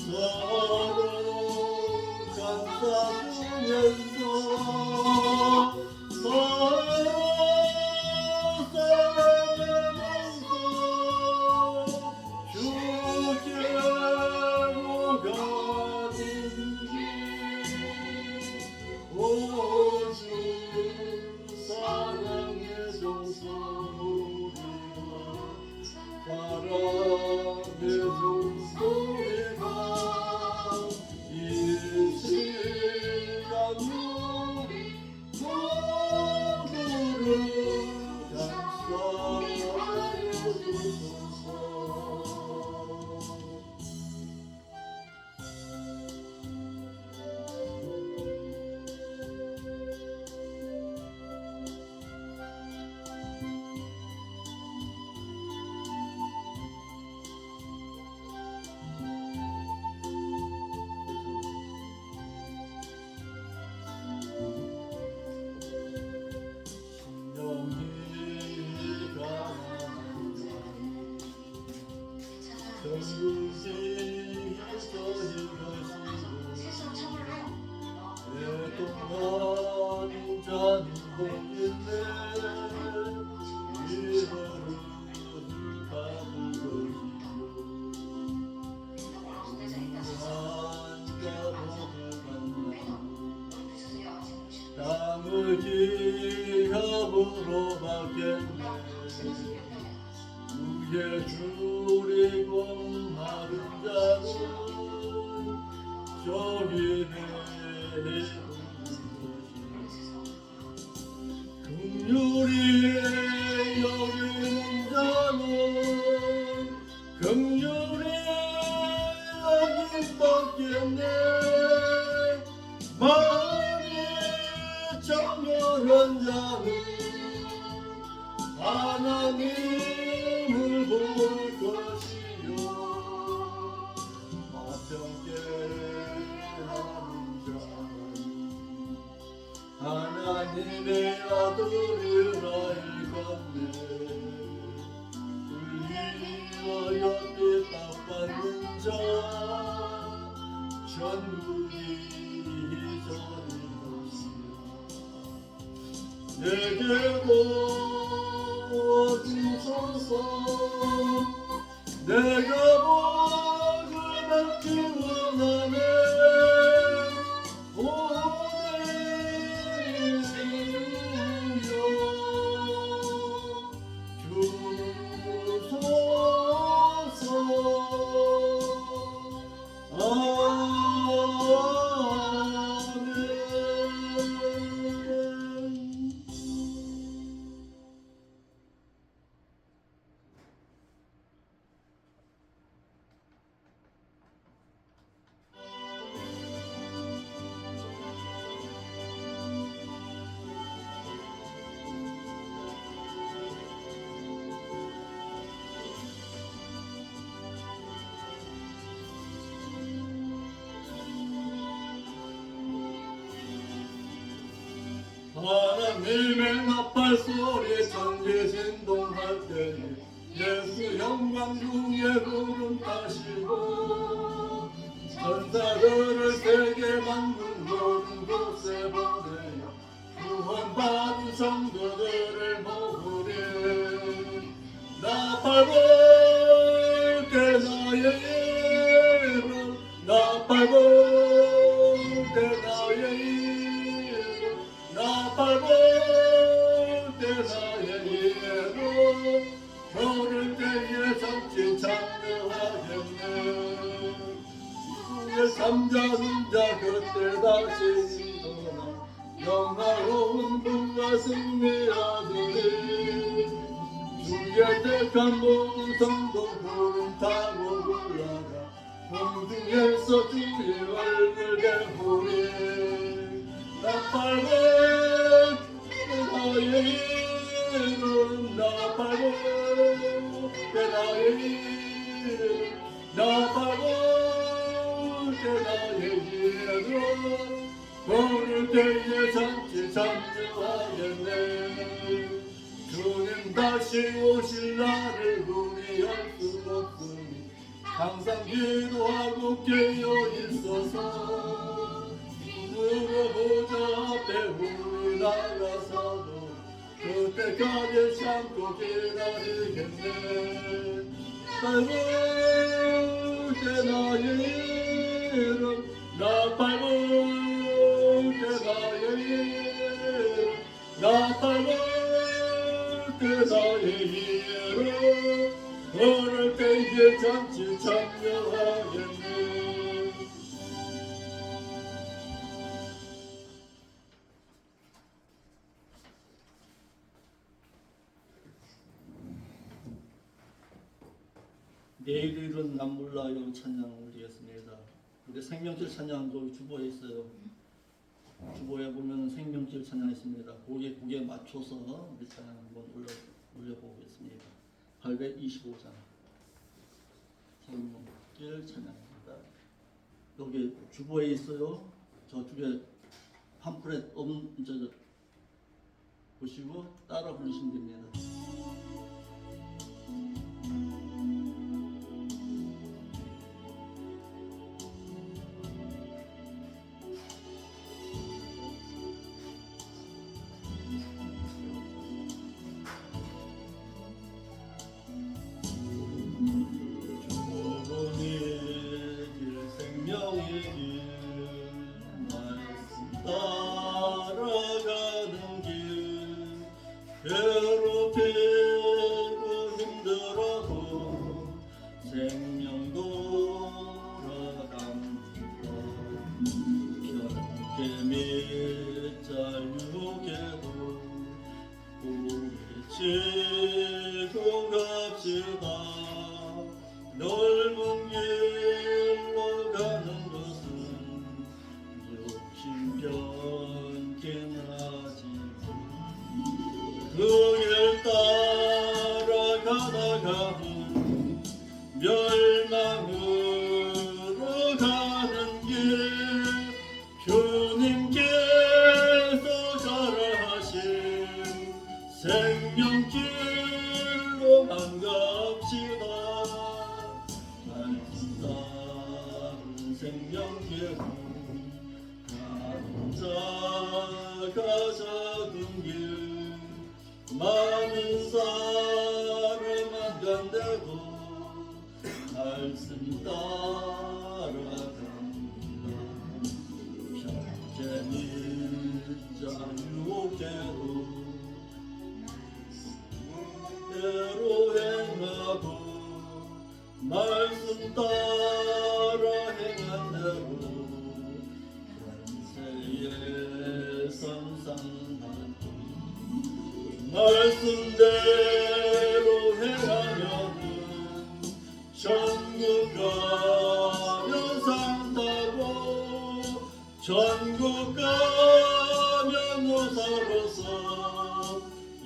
서로 감싸주면서 서로 사랑하면서 주께로 가는 길 오주 사랑의 종소리가 바람의 종소리가 이 시간 우리 모두를 감싸해 주소서. 전국에서 일하시고 오랫동안 자는 복인데 위로를 받을 것이요 땅을 기업으로 받겠네 우에 줄이고 마른 자는 저기네 긍휼히 여기는 자는 긍휼히 여긴 받겠네 마음이 청결한 자는 하나님을 볼 것이요 마평께 하는 자는 하나님의 아들이라 이건네 불의와 옆에 답받는 자 전국이 저리 것이야 내게 주소서 내가 복을 받기 원하네 하나님의 나팔 소리에 천지 진동할 때에 예수 영광 중에 구름 타시고 천사들을 세계 만든 모든 곳에 보내어 구원받은 성도들을 모으리 나팔 불 때 나의 이름 나팔 불 때 나의 이름 나팔 불 때 나의 이름 너를 때에 정치 참여하겠네 지구의 삼자는 자 그때 다시 일어나 영화로운 분과 승리하더니 주의 택한 모든 성도 구름 타고 올라가 공중에서 주의 얼굴 배우리 나팔 불 때 나의 이름 나팔 불 때 나의 이름 나팔 불 때 나의 이름 부를 때에 잔치 참여하겠네 주님 다시 오실 날을 우리 알 수 없으니 항상 기도하고 깨어 있어서 물어보자 앞에 나가서도 그때까지 참고 기다리겠네. 밟을 때 나의 이름 나 밟을 때 나의 이름 나 밟을 때 나의 이름 어릴 때에 잔치 참여하겠네. 내일은 난 몰라요 찬양 올리겠습니다. 우리 생명길 찬양도 주보에 있어요. 주보에 보면 생명길 찬양 있습니다. 거기에 맞춰서 우리 찬양 한번 올려보겠습니다. 825장 생명길 찬양입니다. 여기 주보에 있어요. 저쪽에 팜플렛 보시고 따라 부르시면 됩니다. 괴롭히고 힘들어도 생명 돌아갑니다. 편게 밑자유게도 부딪히고 갑시다. 넓은 길로 가는 것은 욕심 변긴 하지만 그 길 따라가다가는 멸망으로 가는 길 주님께서 가라 하신 생명길로만 갑시다. 아름다운 생명길로 가는 자가 작은 길 많은 사람 안 간대도 말씀 따라갑니다. 편견이 자유롭게도 때로 행하고 말씀 따라 행한대로 현세의 선상받고 말씀대로 행하면은 천국 가면 산다고 천국 가면 무사로서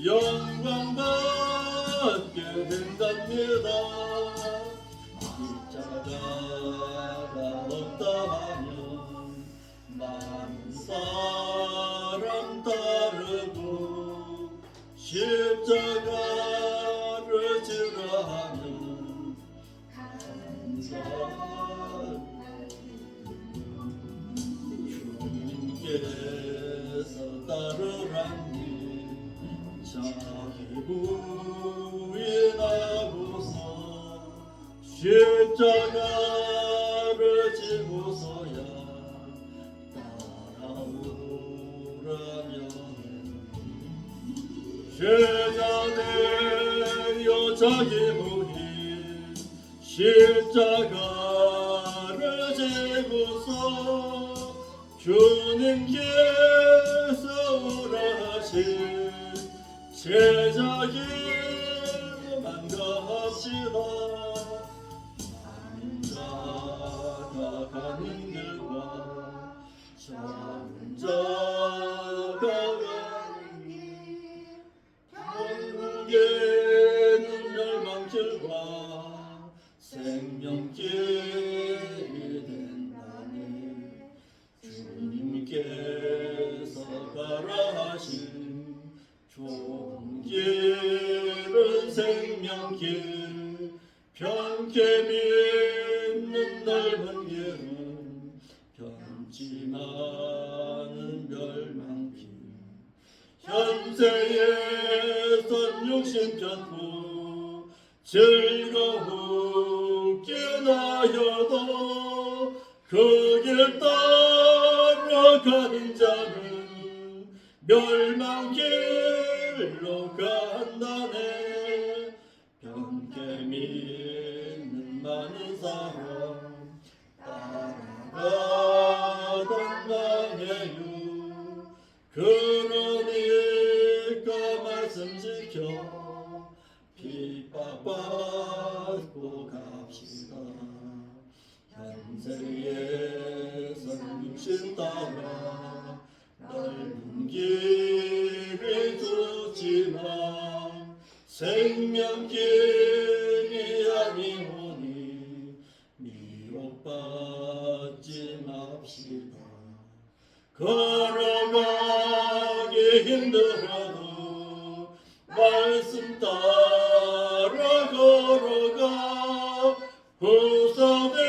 영광 받게 된답니다. 십자가가 없다 하면 많은 사람 따르고 십자가를 지라 하면 주님께서 따르라니 자기 부인하고서 십자가를 지고서야 따라오라면 죄자되어 자기 부인 십자가를 지고서 주님께서 오라 하신 제자길로만 갑시다. 남자가 가는 길과 남자가 가는 길 결국에는 멸망길과 생명길이 된다네. 주님께서 가라 하신 좋은 길은 생명길 편케 변치 많은 멸망길 현세의 선육신 편후 즐거우게 나여도 그 길 따라가는 자는 멸망길로 간다네. 병게 믿는 많은 사람 따라가던 망해요. 그러니까 말씀 지켜 핍박받고 갑시다. 현세의 선육신 따라 넓은 길을 두지만 생명길이 아니오니 미혹받지 맙시다. 걸어가기 힘들어도 말씀 따라 걸어가 후사되어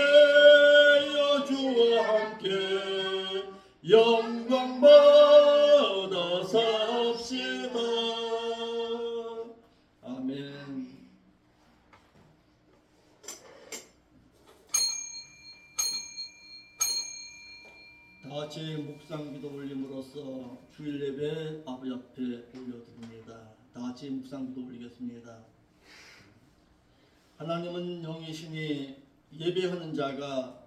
주와 함께 영광받아 삽시다. 아멘. 다같이 묵상기도 올림으로써 주일 예배 아버지 앞에 올려드립니다. 다같이 묵상기도 올리겠습니다. 하나님은 영이시니 예배하는 자가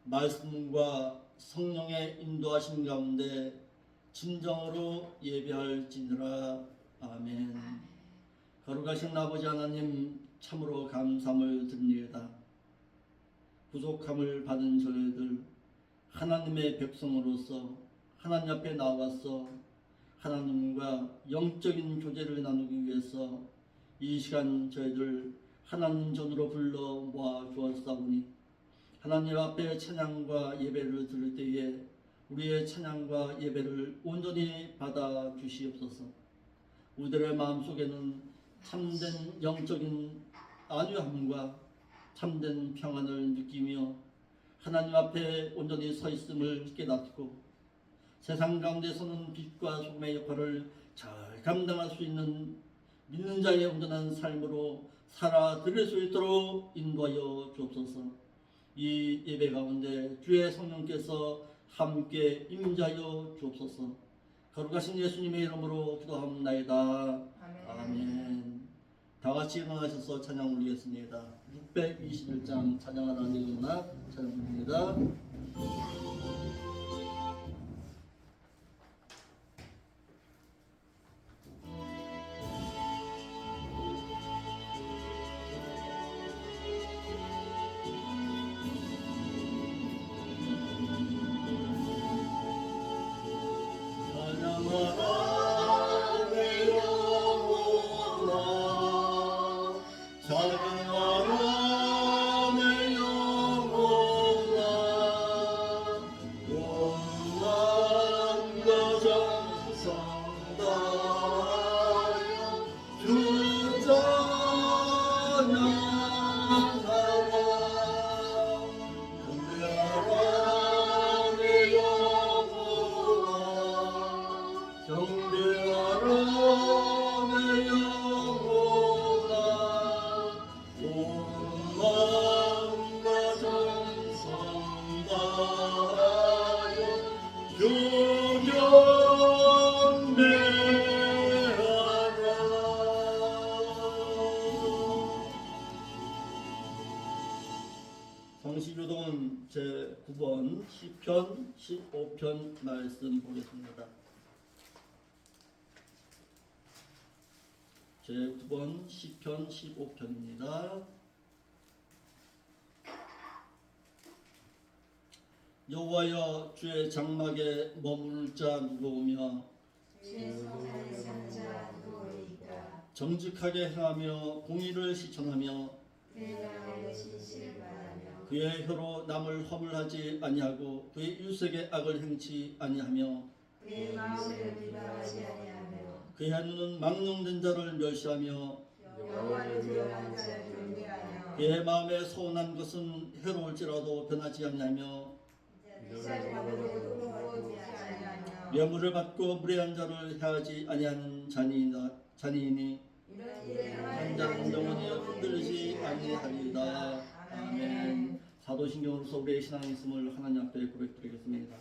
말씀과 성령의 인도하심 가운데 진정으로 예배할지니라. 아멘. 거룩하신 아버지 하나님, 참으로 감사함을 드립니다. 부족함을 받은 저희들 하나님의 백성으로서 하나님 앞에 나와서 하나님과 영적인 교제를 나누기 위해서 이 시간 저희들 하나님 전으로 불러 모아 주었사오니 하나님 앞에 찬양과 예배를 드릴 때에 우리의 찬양과 예배를 온전히 받아 주시옵소서. 우리들의 마음속에는 참된 영적인 안위함과 참된 평안을 느끼며 하나님 앞에 온전히 서 있음을 깨닫고 세상 가운데서는 빛과 소금의 역할을 잘 감당할 수 있는 믿는 자의 온전한 삶으로 살아드릴 수 있도록 인도하여 주옵소서. 이 예배 가운데 주의 성령께서 함께 임재하여 주옵소서. 거룩하신 예수님의 이름으로 기도합나이다. 아멘. 다같이 일어나셔서 찬양 올리겠습니다. 621장 찬양하라 내 음악 찬양입니다. 성시교동은 제9번 시편 15편 말씀 보겠습니다. 제9번 시편 15편입니다. 여호와여, 주의 장막에 머무를 자 누구오며 주의 성 안에 사는 자 누구이까. 정직하게 행하며 공의를 실천하며 그의 마음에 진실을 바라며 그의 혀로 남을 허물하지 아니하고 그의 일색에 악을 행치 아니하며 그의 마음을 비방하지 아니하며 그의 눈은 망령된 자를 멸시하며 여호와를 두려워하는 자를 경외하며 그의 마음에 서운한 것은 해로울지라도 변하지 아니하며 명물을 받고 물의 한 자를 해하지 아니하는 잔이니 한 자는 영원히 흔들리지 아니하리이다. 아멘. 사도신경으로서 우리의 신앙이 있음을 하나님 앞에 고백드리겠습니다.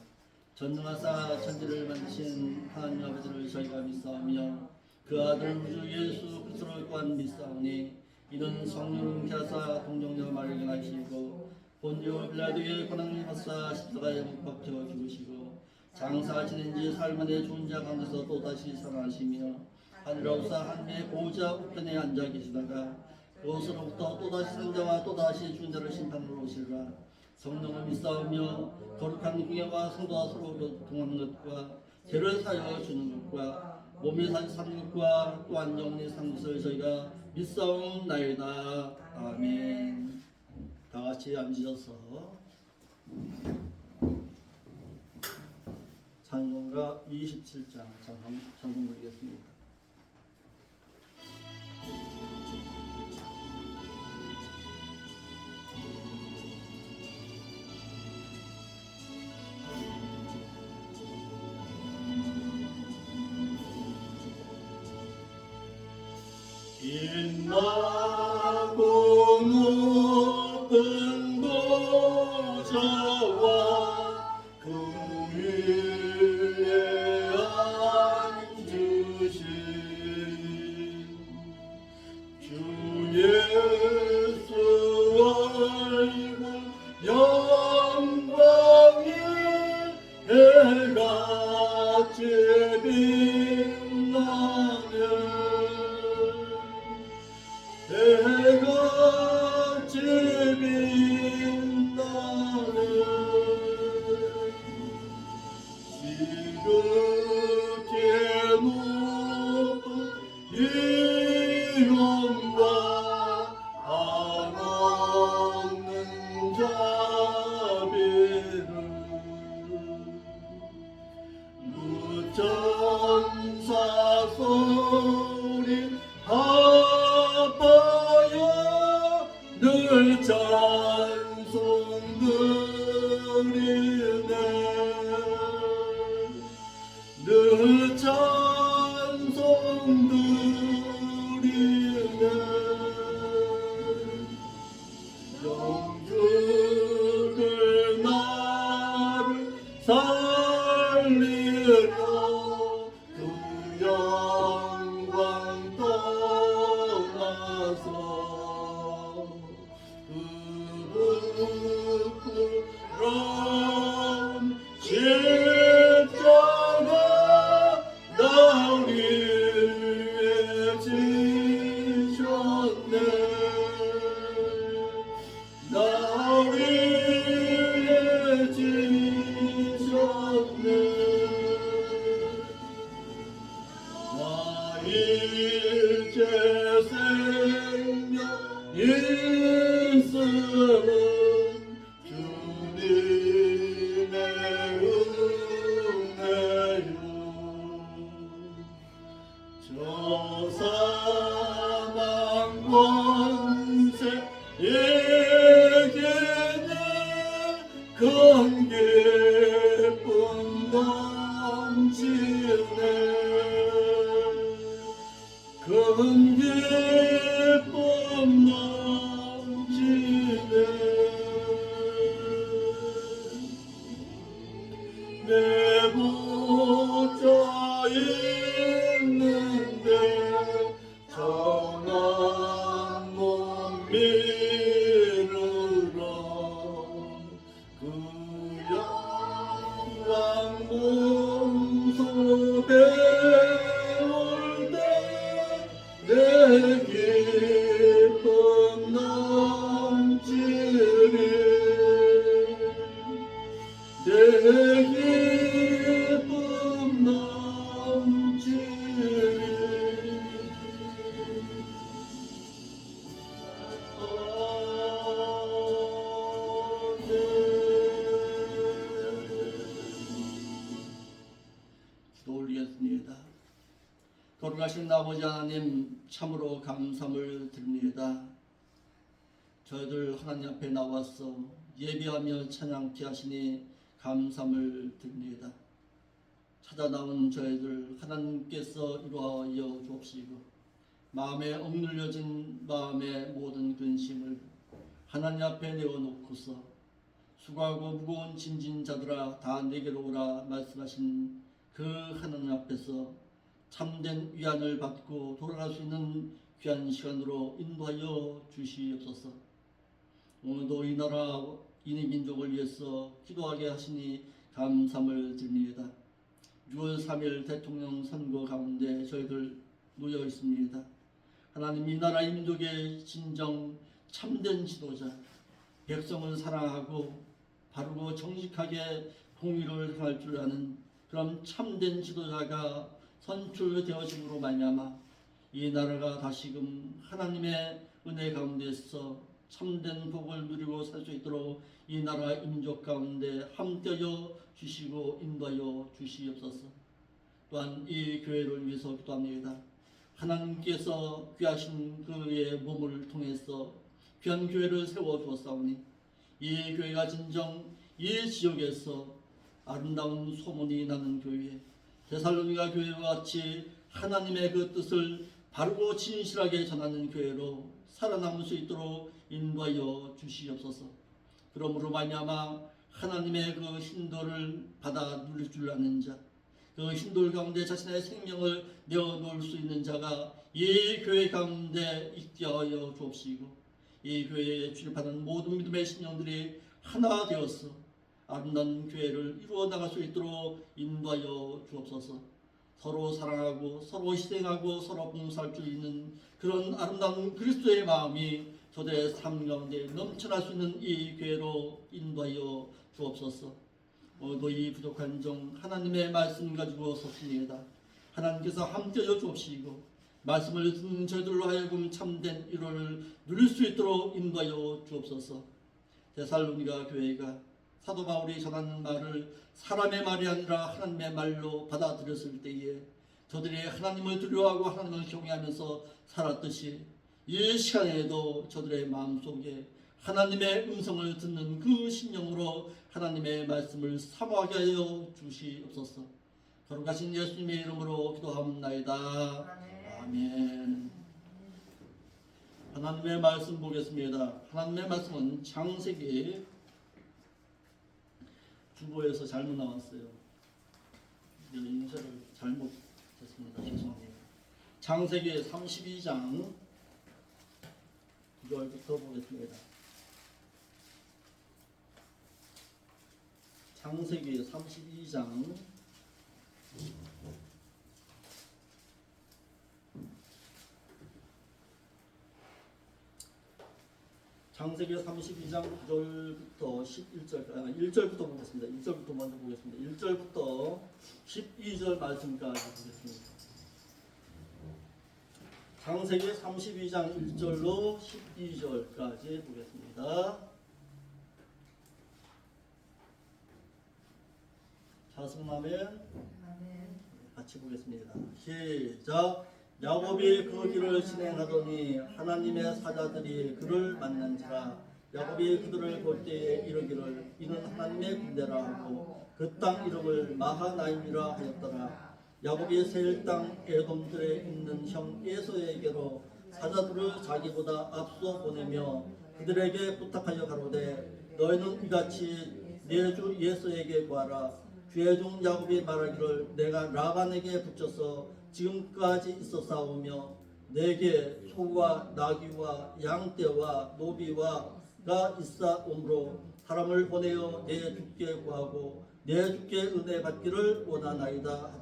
전능하사 천지를 만드신 하나님 아버지를 저희가 믿사오며 그 아들 우주 예수 그리스도를 또한 믿사오니 이는 성령 계사 동정녀 마리아에게 나시고 본디오 빌라도의 고난을 받사 십자가에 못 박혀 죽으시고 장사 지낸 지 사흘 만에 죽은 자 가운데서 또다시 살아나시며 하늘로서 하늘의 보호자 우편에 앉아 계시다가 그곳으로부터 또다시 생자와 또다시 죽은 자를 심판으로 오시리라. 성령을 믿사오며 거룩한 공예와 성도와 서로 교통하는 것과 죄를 사하여 주는 것과 몸이 사는 것과 또한 영혼이 사는 것을 저희가 믿사옵나이다. 아멘. 다 같이 앉으셔서 찬송가 27장 찬송 드리겠습니다. 빛나고 높은 보좌와 그 위에 앉으신 주 예수 얼굴 영광이 해같이 빛나네. 해같이 빛나네. 지극히 높은 이 영광 한없는 자비를 무천사 소리 아파요 늘 찬송 드리네. 늘 찬송 드리네. 영주를 나를 살리려 그 영광 떠나서 그 부끄러운 십자가 나 위에 지셨네. 나 위에 지셨네. 나 이제 생명 있음은 주님의 은혜요. 저 사망 권세 이기는 큰 기쁨 넘치네. 큰 기쁨 넘치네. 내 보좌 있는데 정한 몸 미루러 그 영광 몸소 배울 때 내 기쁨 넘치리. 내 기쁨 넘치리. 기도 올리겠습니다. 거룩하신 아버지 하나님, 참으로 감사함을 드립니다. 저희들 하나님 앞에 나와서 예배하며 찬양케 하시니 감사함을 드립니다. 찾아 나온 저희들 하나님께서 이루하여 주옵시고 마음에 억눌려진 마음의 모든 근심을 하나님 앞에 내어놓고서 수고하고 무거운 짐진 자들아 다 내게로 오라 말씀하신 그 하나님 앞에서 참된 위안을 받고 돌아갈 수 있는 귀한 시간으로 인도하여 주시옵소서. 오늘도 이 나라 이 민족을 위해서 기도하게 하시니 감사함을 드립니다. 6월 3일 대통령 선거 가운데 저희들 놓여 있습니다. 하나님 이 나라 이 민족의 진정 참된 지도자, 백성을 사랑하고 바르고 정직하게 공의를 행할 줄 아는 그런 참된 지도자가 선출되어짐으로 말미암아 이 나라가 다시금 하나님의 은혜 가운데서 참된 복을 누리고 살 수 있도록 이 나라 민족 가운데 함께하여 주시고 인도하여 주시옵소서. 또한 이 교회를 위해서 기도합니다. 하나님께서 귀하신 그의 몸을 통해서 귀한 교회를 세워주었사오니 이 교회가 진정 이 지역에서 아름다운 소문이 나는 교회, 데살로니가 교회와 같이 하나님의 그 뜻을 바르고 진실하게 전하는 교회로 살아남을 수 있도록 인도하여 주시옵소서. 그러므로 말미암아 하나님의 그 hin도를 받아 누릴 줄 아는 자, 그 hin돌 가운데 자신의 생명을 내어놓을 수 있는 자가 이 교회 가운데 있게 하여 주옵시고 이 교회에 출입하는 모든 믿음의 신령들이 하나 되어서 아름다운 교회를 이루어 나갈 수 있도록 인도하여 주옵소서. 서로 사랑하고 서로 희생하고 서로 봉사할 수 있는 그런 아름다운 그리스도의 마음이 저들의 삶 가운데 넘쳐날 수 있는 이 교회로 인도하여 주옵소서. 오늘도 이 부족한 종 하나님의 말씀 가지고 섰습니다. 하나님께서 함께하여 주옵시고 말씀을 듣는 저희들로 하여금 참된 일원을 누릴 수 있도록 인도하여 주옵소서. 데살로니가 교회가 사도 바울이 전하는 말을 사람의 말이 아니라 하나님의 말로 받아들였을 때에 저들이 하나님을 두려워하고 하나님을 경외하면서 살았듯이 이 시간에도 저들의 마음속에 하나님의 음성을 듣는 그 심령으로 하나님의 말씀을 사모하게 하여 주시옵소서. 거룩하신 예수님의 이름으로 기도하옵나이다. 아멘. 하나님의 말씀 보겠습니다. 하나님의 말씀은 창세기 주보에서 잘못 나왔어요. 인쇄를 잘못했습니다. 죄송합니다. 창세기 32장 9절부터 보겠습니다. 창세기 32장 창세기 32장 9절부터 1절부터 보겠습니다. 1절부터 먼저 보겠습니다. 1절부터 12절 말씀까지 보겠습니다. 창세기 32장 1절로 12절까지 보겠습니다. 자승하면 같이 보겠습니다. 시작. 야곱이 그 길을 진행하더니 하나님의 사자들이 그를 만난지라. 야곱이 그들을 볼 때에 이르기를 이는 하나님의 군대라 하고 그 땅 이름을 마하나임이라 하였더라. 야곱이 세일 땅 에돔들에 있는 형 에서에게로 사자들을 자기보다 앞서 보내며 그들에게 부탁하여 가로되 너희는 이같이 내 주 에서에게 구하라. 주의 종 야곱이 말하기를 내가 라반에게 붙여서 지금까지 있었사오며 내게 소와 나귀와 양떼와 노비와가 있사오므로 사람을 보내어 내 주께 구하고 내 주께 은혜 받기를 원하나이다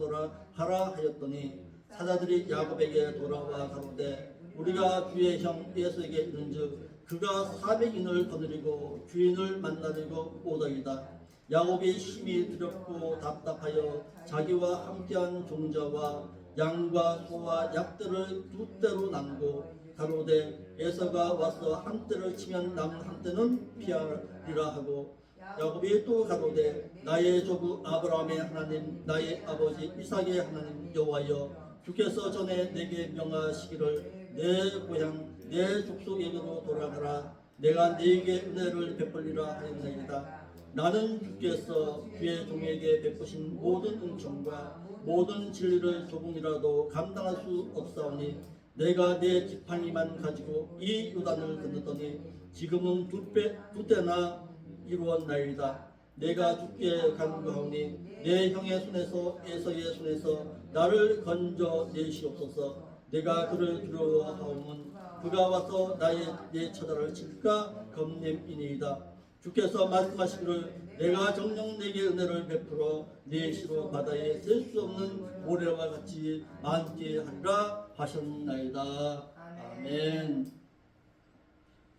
하라 하였더니 사자들이 야곱에게 돌아와 가로되 우리가 주의 형 에서에게 이른즉 그가 400인을 거느리고 주인을 만나려고 오더이다. 야곱이 심히 두렵고 답답하여 자기와 함께한 종자와 양과 소와 약들을 두 떼로 나누고 가로되 에서가 와서 한 떼를 치면 남은 한 떼는 피하리라 하고 야곱이 또 가로되 나의 조부 아브라함의 하나님 나의 아버지 이삭의 하나님 여호와여 주께서 전에 내게 명하시기를 내 고향 내 족속에게로 돌아가라. 내가 네게 은혜를 베풀리라 하였나이다. 나는 주께서 그의 종에게 베푸신 모든 은총과 모든 진리를 조금이라도 감당할 수 없사오니 내가 내 지팡이만 가지고 이 요단을 건넜더니 지금은 두 때나 이루었나이다. 내가 주께 간구하오니 내 형의 손에서 에서의 손에서 나를 건져 내시옵소서. 내가 그를 두려워하오면 그가 와서 내 처자를 칠까 겁냄이니이다. 주께서 말씀하시기를 내가 정녕 내게 은혜를 베풀어 네 시로 바다에 셀 수 없는 모래와 같이 많게 하리라 하셨나이다. 아멘.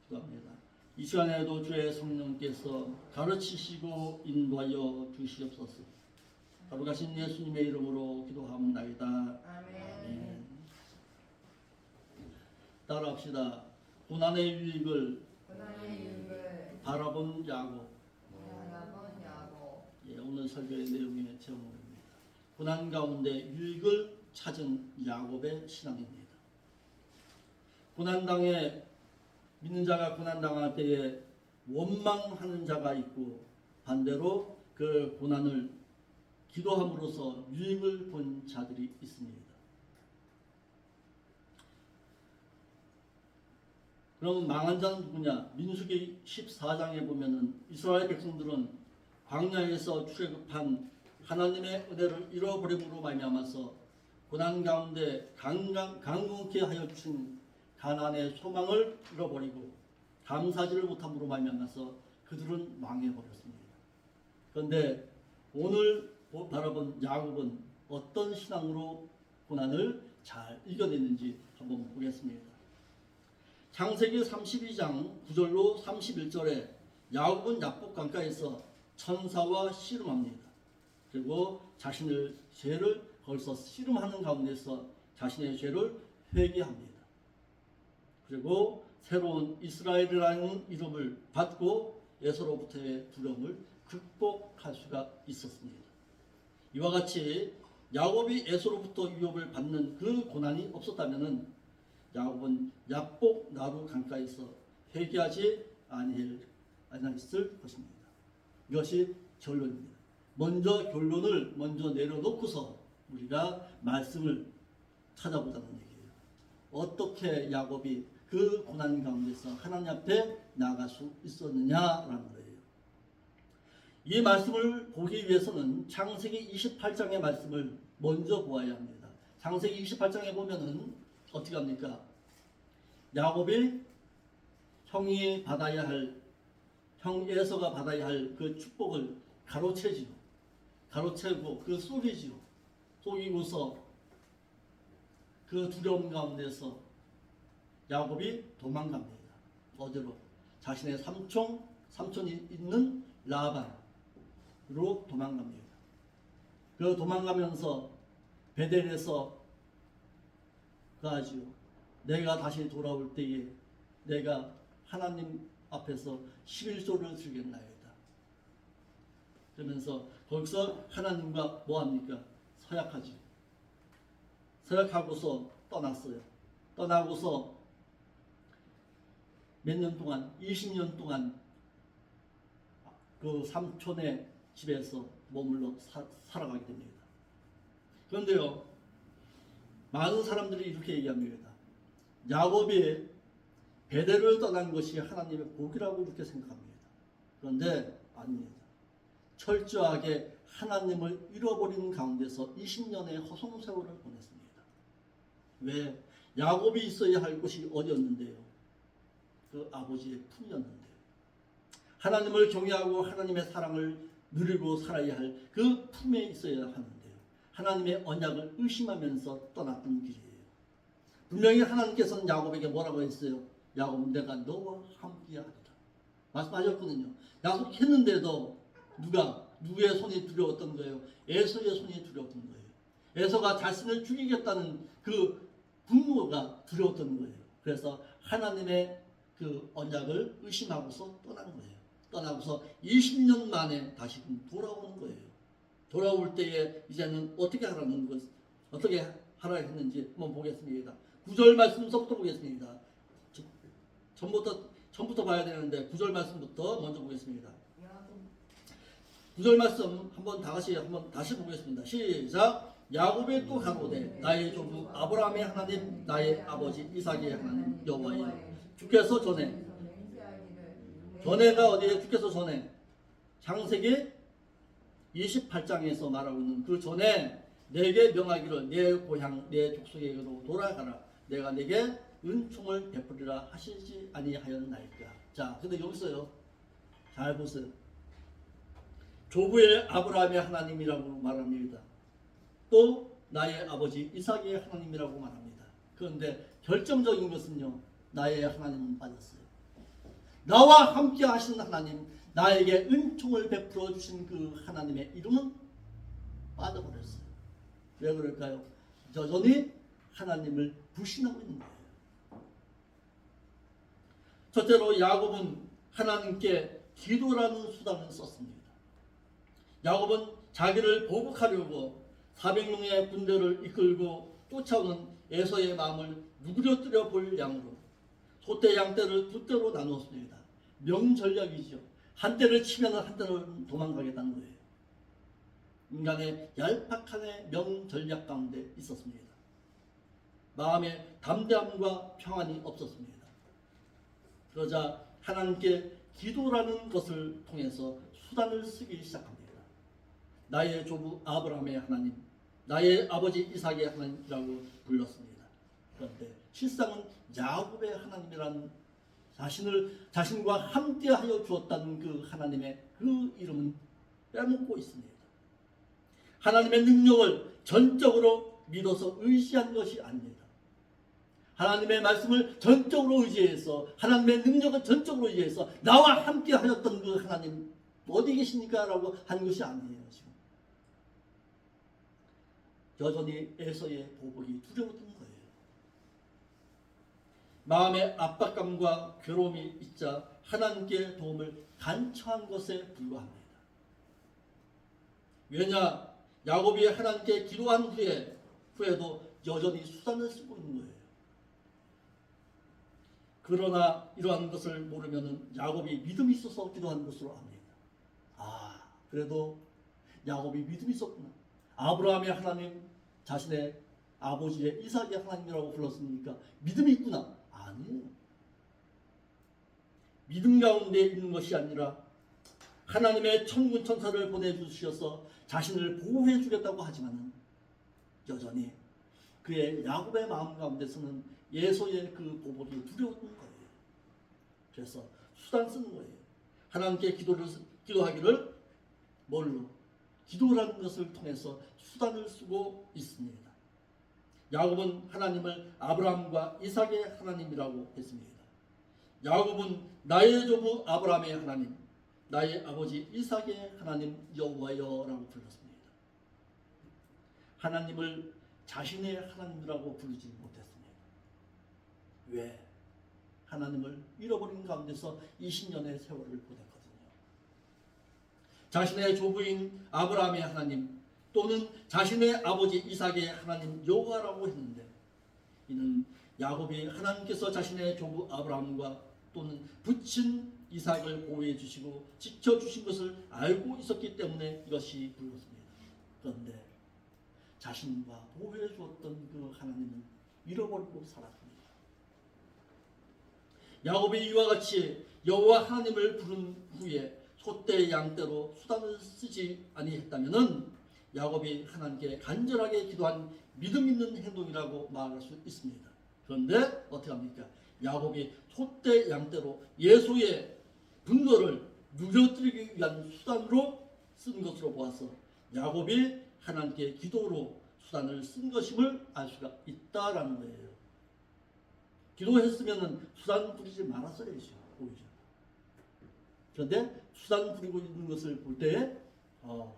기도합니다. 이 시간에도 주의 성령께서 가르치시고 인도하여 주시옵소서. 바로 가신 예수님의 이름으로 기도하옵나이다. 아멘. 따라합시다. 고난의 유익을 바라본 야곱. 예, 오늘 설교의 내용의 제목입니다. 고난 가운데 유익을 찾은 야곱의 신앙입니다. 고난당에 믿는 자가 고난당할 때에 원망하는 자가 있고 반대로 그 고난을 기도함으로써 유익을 본 자들이 있습니다. 그럼 망한 자는 누구냐? 민수기 14장에 보면은 이스라엘 백성들은 광야에서 출애굽한 하나님의 은혜를 잃어버림으로 말미암아서 고난 가운데 강건케 하여 주신 가나안의 소망을 잃어버리고 감사지를 못함으로 말미암아서 그들은 망해버렸습니다. 그런데 오늘 바라본 야곱은 어떤 신앙으로 고난을 잘 이겨냈는지 한번 보겠습니다. 창세기 32장 9절로 31절에 야곱은 야복 강가에서 천사와 씨름합니다. 그리고 자신의 죄를 거기서 씨름하는 가운데서 자신의 죄를 회개합니다. 그리고 새로운 이스라엘이라는 이름을 받고 에서로부터의 두려움을 극복할 수가 있었습니다. 이와 같이 야곱이 에서로부터 위협을 받는 그 고난이 없었다면 야곱은 야복 나루 강가에서 회개하지 아니했을 것입니다. 이것이 결론입니다. 먼저 결론을 내려놓고서 우리가 말씀을 찾아보자는 얘기예요. 어떻게 야곱이 그 고난 가운데서 하나님 앞에 나아갈 수 있었느냐라는 거예요. 이 말씀을 보기 위해서는 창세기 28장의 말씀을 먼저 보아야 합니다. 창세기 28장에 보면은 어떻게 합니까? 야곱이 형이 받아야 할, 형 에서가 받아야 할 그 축복을 가로채지요. 가로채고 그 속이지요. 속이고서 그 두려움 가운데서 야곱이 도망갑니다. 어디로? 자신의 삼촌이 있는 라반으로 도망갑니다. 그 도망가면서 베델에서 가지요. 내가 다시 돌아올 때에 내가 하나님 앞에서 11조를 드리겠나이다. 그러면서 거기서 하나님과 뭐합니까? 서약하지. 서약하고서 떠났어요. 떠나고서 몇 년 동안, 20년 동안 그 삼촌의 집에서 머물러 살아가게 됩니다. 그런데요, 많은 사람들이 이렇게 얘기합니다. 야곱이 베델을 떠난 것이 하나님의 복이라고 이렇게 생각합니다. 그런데 아닙니다. 철저하게 하나님을 잃어버리는 가운데서 20년의 허송세월을 보냈습니다. 왜? 야곱이 있어야 할 곳이 어디였는데요? 그 아버지의 품이었는데요. 하나님을 경외하고 하나님의 사랑을 누리고 살아야 할 그 품에 있어야 하는데요. 하나님의 언약을 의심하면서 떠났던 길이에요. 분명히 하나님께서는 야곱에게 뭐라고 했어요? 야곱, 내가 너와 함께하리라 말씀하셨거든요. 약속했는데도 누구의 손이 두려웠던 거예요? 에서의 손이 두려웠던 거예요. 에서가 자신을 죽이겠다는 그 분노가 두려웠던 거예요. 그래서 하나님의 그 언약을 의심하고서 떠난 거예요. 떠나고서 20년 만에 다시금 돌아오는 거예요. 돌아올 때에 이제는 어떻게 하라 했는지 한번 보겠습니다. 9절 말씀부터 보겠습니다. 전부터 봐야 되는데 9절 말씀부터 먼저 보겠습니다. 구절 말씀 한번 다시 보겠습니다. 시작. 야곱이 또 가로되 나의 조부 아브라함의 하나님 나의 아버지 이삭의 하나님 여호와여 주께서 전에가 어디에 주께서 전에 창세기 28장에서 말하고 있는 그 전에 내게 명하기를 내 고향 내 족속에게로 돌아가라 내가 내게 은총을 베푸리라 하시지 아니하였나이까. 자, 근데 여기서요 잘 보세요. 조부의 아브라함의 하나님이라고 말합니다. 또 나의 아버지 이삭의 하나님이라고 말합니다. 그런데 결정적인 것은요 나의 하나님은 빠졌어요. 나와 함께 하신 하나님, 나에게 은총을 베풀어 주신 그 하나님의 이름은 빠져버렸어요. 왜 그럴까요? 여전히 하나님을 불신하고 있는 거예요. 첫째로 야곱은 하나님께 기도라는 수단을 썼습니다. 야곱은 자기를 보복하려고 400명의 군대를 이끌고 쫓아오는 에서의 마음을 누그러뜨려 볼 양으로 소떼 양떼를 두 떼로 나누었습니다. 명전략이죠. 한 떼를 치면 한 떼는 도망가겠다는 거예요. 인간의 얄팍한 명전략 가운데 있었습니다. 마음에 담대함과 평안이 없었습니다. 그러자 하나님께 기도라는 것을 통해서 수단을 쓰기 시작합니다. 나의 조부 아브라함의 하나님, 나의 아버지 이삭의 하나님이라고 불렀습니다. 그런데 실상은 야곱의 하나님이라는 자신과 함께하여 주었다는 그 하나님의 그 이름은 빼먹고 있습니다. 하나님의 능력을 전적으로 믿어서 의지한 것이 아닙니다. 하나님의 말씀을 전적으로 의지해서 하나님의 능력을 전적으로 의지해서 나와 함께하였던 그 하나님 어디 계십니까? 라고 하는 것이 아니에요. 지금 여전히 에서의 보복이 두려웠던 거예요. 마음의 압박감과 괴로움이 있자 하나님께 도움을 간청한 것에 불과합니다. 왜냐? 야곱이 하나님께 기도한 후에도 여전히 수단을 쓰고 있는 거예요. 그러나 이러한 것을 모르면 야곱이 믿음이 있어서 기도한 것으로 압니다. 아, 그래도 야곱이 믿음이 있었구나. 아브라함의 하나님, 자신의 아버지의 이삭의 하나님이라고 불렀으니까 믿음이 있구나. 아니에요. 믿음 가운데 있는 것이 아니라 하나님의 천군 천사를 보내주셔서 자신을 보호해 주겠다고 하지만 여전히 그의 야곱의 마음 가운데서는 예소의 그 보복이 두려웠던 거예요. 그래서 수단 쓰는 거예요. 하나님께 기도하기를 뭘로? 기도라는 것을 통해서 수단을 쓰고 있습니다. 야곱은 하나님을 아브라함과 이삭의 하나님이라고 했습니다. 야곱은 나의 조부 아브라함의 하나님, 나의 아버지 이삭의 하나님 여호와여라고 불렀습니다. 하나님을 자신의 하나님이라고 부르지 못했습니다. 왜? 하나님을 잃어버린 가운데서 20년의 세월을 보냈거든요. 자신의 조부인 아브라함의 하나님 또는 자신의 아버지 이삭의 하나님 여호와라고 했는데 이는 야곱이 하나님께서 자신의 조부 아브라함과 또는 부친 이삭을 보호해 주시고 지켜주신 것을 알고 있었기 때문에 이것이 불렀습니다. 그런데 자신과 보호해 주었던 그 하나님은 잃어버리고 살았습니다. 야곱이 이와 같이 여호와 하나님을 부른 후에 소떼 양떼로 수단을 쓰지 아니했다면은 야곱이 하나님께 간절하게 기도한 믿음 있는 행동이라고 말할 수 있습니다. 그런데 어떻게 합니까? 야곱이 소떼 양떼로 예수의 분노를 누려뜨리기 위한 수단으로 쓴 것으로 보아서 야곱이 하나님께 기도로 수단을 쓴 것임을 알 수가 있다라는 거예요. 기도했으면 수단 부리지 말았어야죠. 오히려. 그런데 수단 부리고 있는 것을 볼 때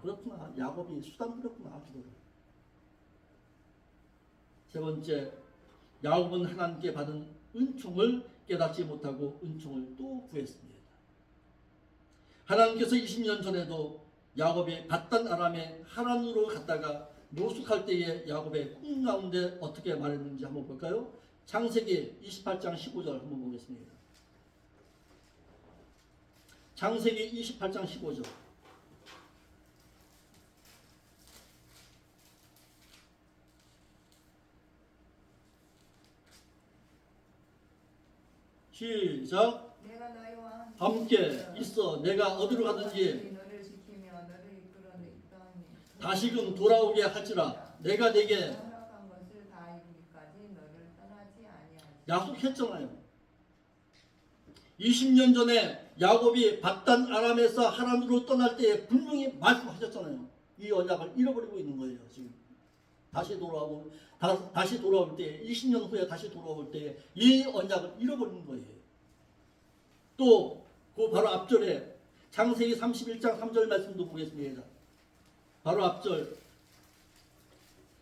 그렇구나. 야곱이 수단 부렸구나. 기도를. 세 번째, 야곱은 하나님께 받은 은총을 깨닫지 못하고 은총을 또 구했습니다. 하나님께서 20년 전에도 야곱이 밧단 아람의 하란으로 갔다가 노숙할 때에 야곱의 꿈 가운데 어떻게 말했는지 한번 볼까요? 창세기 28장 15절 한번 보겠습니다. 창세기 28장 15절 시작. 내가 너희와 함께 있어 내가 어디로 가든지 너를 지키며 너를 이끌어내리더니 다시금 돌아오게 할지라 내가 내게 허락한 것을 다 이루기까지 너를 떠나지 아니하리라. 약속했잖아요. 20년 전에 야곱이 밧단 아람에서 하란으로 떠날 때에 분명히 말씀하셨잖아요. 이 언약을 잃어버리고 있는 거예요. 지금 다시 돌아올 때 20년 후에 다시 돌아올 때 이 언약을 잃어버리는 거예요. 또 그 바로 앞절에 창세기 31장 3절 말씀도 보겠습니다. 바로 앞절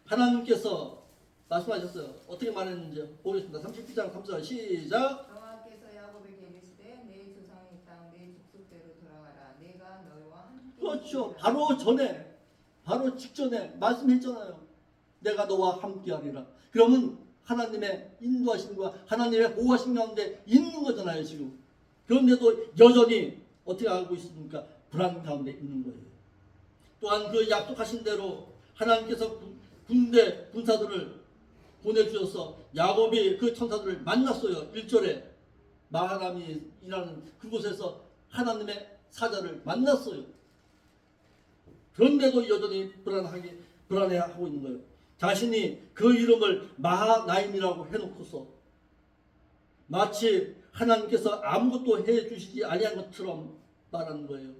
하나님께서 말씀하셨어요. 어떻게 말했는지 보겠습니다. 31장 3절 시작. 여호와께서 야곱에게 이르시되 내 조상의 땅 내 족속대로 돌아가라. 내가 너희와 함께 그렇죠. 있으리라. 바로 전에 바로 직전에 말씀했잖아요. 내가 너와 함께하리라. 그러면 하나님의 인도하심과 하나님의 보호하심 가운데 있는 거잖아요. 지금. 그런데도 여전히 어떻게 하고 있습니까? 불안 가운데 있는 거예요. 또한 그 약속하신 대로 하나님께서 군대 군사들을 보내주셔서 야곱이 그 천사들을 만났어요. 1절에 마하람이라는 그곳에서 하나님의 사자를 만났어요. 그런데도 여전히 불안해하고 있는 거예요. 자신이 그 이름을 마하나임이라고 해놓고서 마치 하나님께서 아무것도 해주시지 아니한 것처럼 말하는 거예요.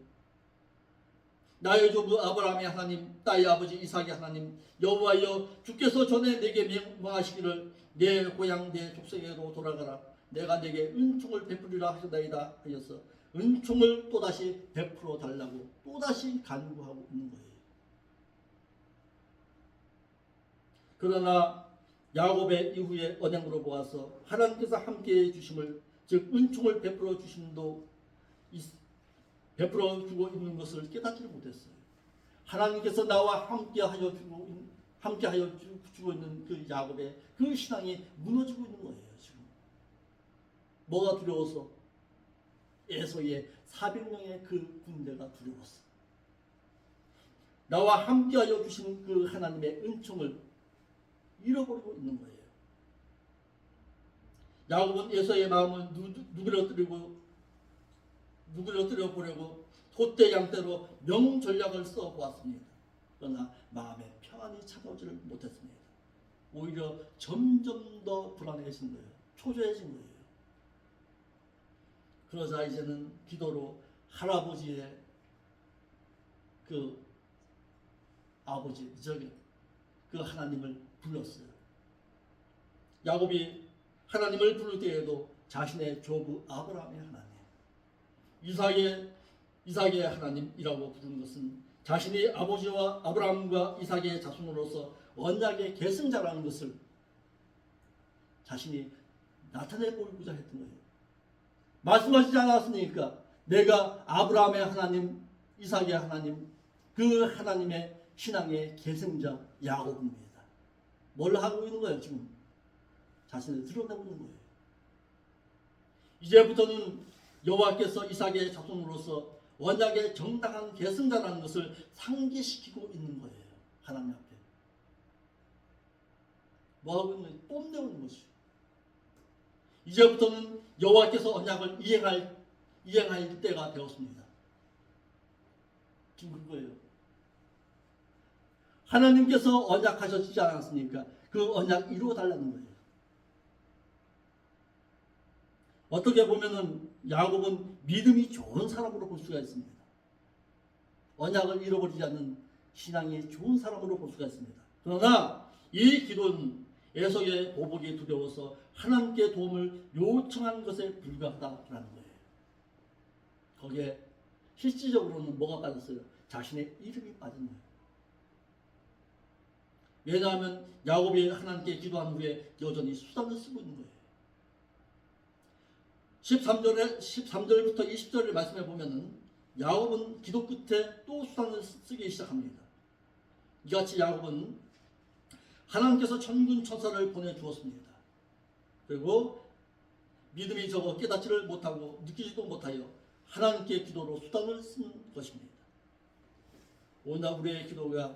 나의 조부 아브라함의 하나님, 나의 아버지 이삭의 하나님 여호와여, 주께서 전에 내게 명하시기를 내 고향 내 족속에로 돌아가라. 내가 내게 은총을 베풀리라 하셨나이다 하여서 은총을 또다시 베풀어 달라고 또다시 간구하고 있는 거예요. 그러나 야곱의 이후의 언약으로 보아서 하나님께서 함께해 주심을, 즉 은총을 베풀어 주심도 베풀어 주고 있는 것을 깨닫지 못했어요. 하나님께서 나와 함께하여 주고 있는 그 야곱의 그 신앙이 무너지고 있는 거예요. 지금 뭐가 두려워서? 에서의 400명의 그 군대가 두려웠어. 나와 함께하여 주신 그 하나님의 은총을 잃어버리고 있는 거예요. 야곱은 에서의 마음을 누그러뜨려 보려고 돛대 양떼로 명전략을 써보았습니다. 그러나 마음에 평안이 찾아오지를 못했습니다. 오히려 점점 더 불안해진 거예요. 초조해진 거예요. 그러자 이제는 기도로 할아버지의 그 아버지 그 하나님을 불렀어요. 야곱이 하나님을 부를 때에도 자신의 조부 아브라함의 하나님, 이삭의 하나님이라고 부르는 것은 자신이 아버지와 아브라함과 이삭의 자손으로서 언약의 계승자라는 것을 자신이 나타내 보이고자 했던 거예요. 말씀하시지 않았습니까? 내가 아브라함의 하나님, 이삭의 하나님, 그 하나님의 신앙의 계승자 야곱입니다. 뭘 하고 있는 거예요? 지금 자신을 드러내고 있는 거예요. 이제부터는 여호와께서 이삭의 자손으로서 언약의 정당한 계승자라는 것을 상기시키고 있는 거예요. 하나님 앞에. 뭐 하고 있는 거예요? 뽐내고 있는 것이죠. 이제부터는 여호와께서 언약을 이행할 때가 되었습니다. 지금 그거예요. 하나님께서 언약하셨지 않았습니까? 그 언약 이루어 달라는 거예요. 어떻게 보면은 야곱은 믿음이 좋은 사람으로 볼 수가 있습니다. 언약을 잃어버리지 않는 신앙이 좋은 사람으로 볼 수가 있습니다. 그러나 이 기도는 에서의 보복이 두려워서 하나님께 도움을 요청한 것에 불과하다라는 거예요. 거기에 실질적으로는 뭐가 빠졌어요? 자신의 이름이 빠진 거예요. 왜냐하면 야곱이 하나님께 기도한 후에 여전히 수단을 쓰고 있는 거예요. 13절부터 20절을 말씀해 보면은 야곱은 기도 끝에 또 수단을 쓰기 시작합니다. 이같이 야곱은 하나님께서 천군 천사를 보내주었습니다. 그리고 믿음이 적어 깨닫지를 못하고 느끼지도 못하여 하나님께 기도로 수단을 쓴 것입니다. 오늘 우리의 기도가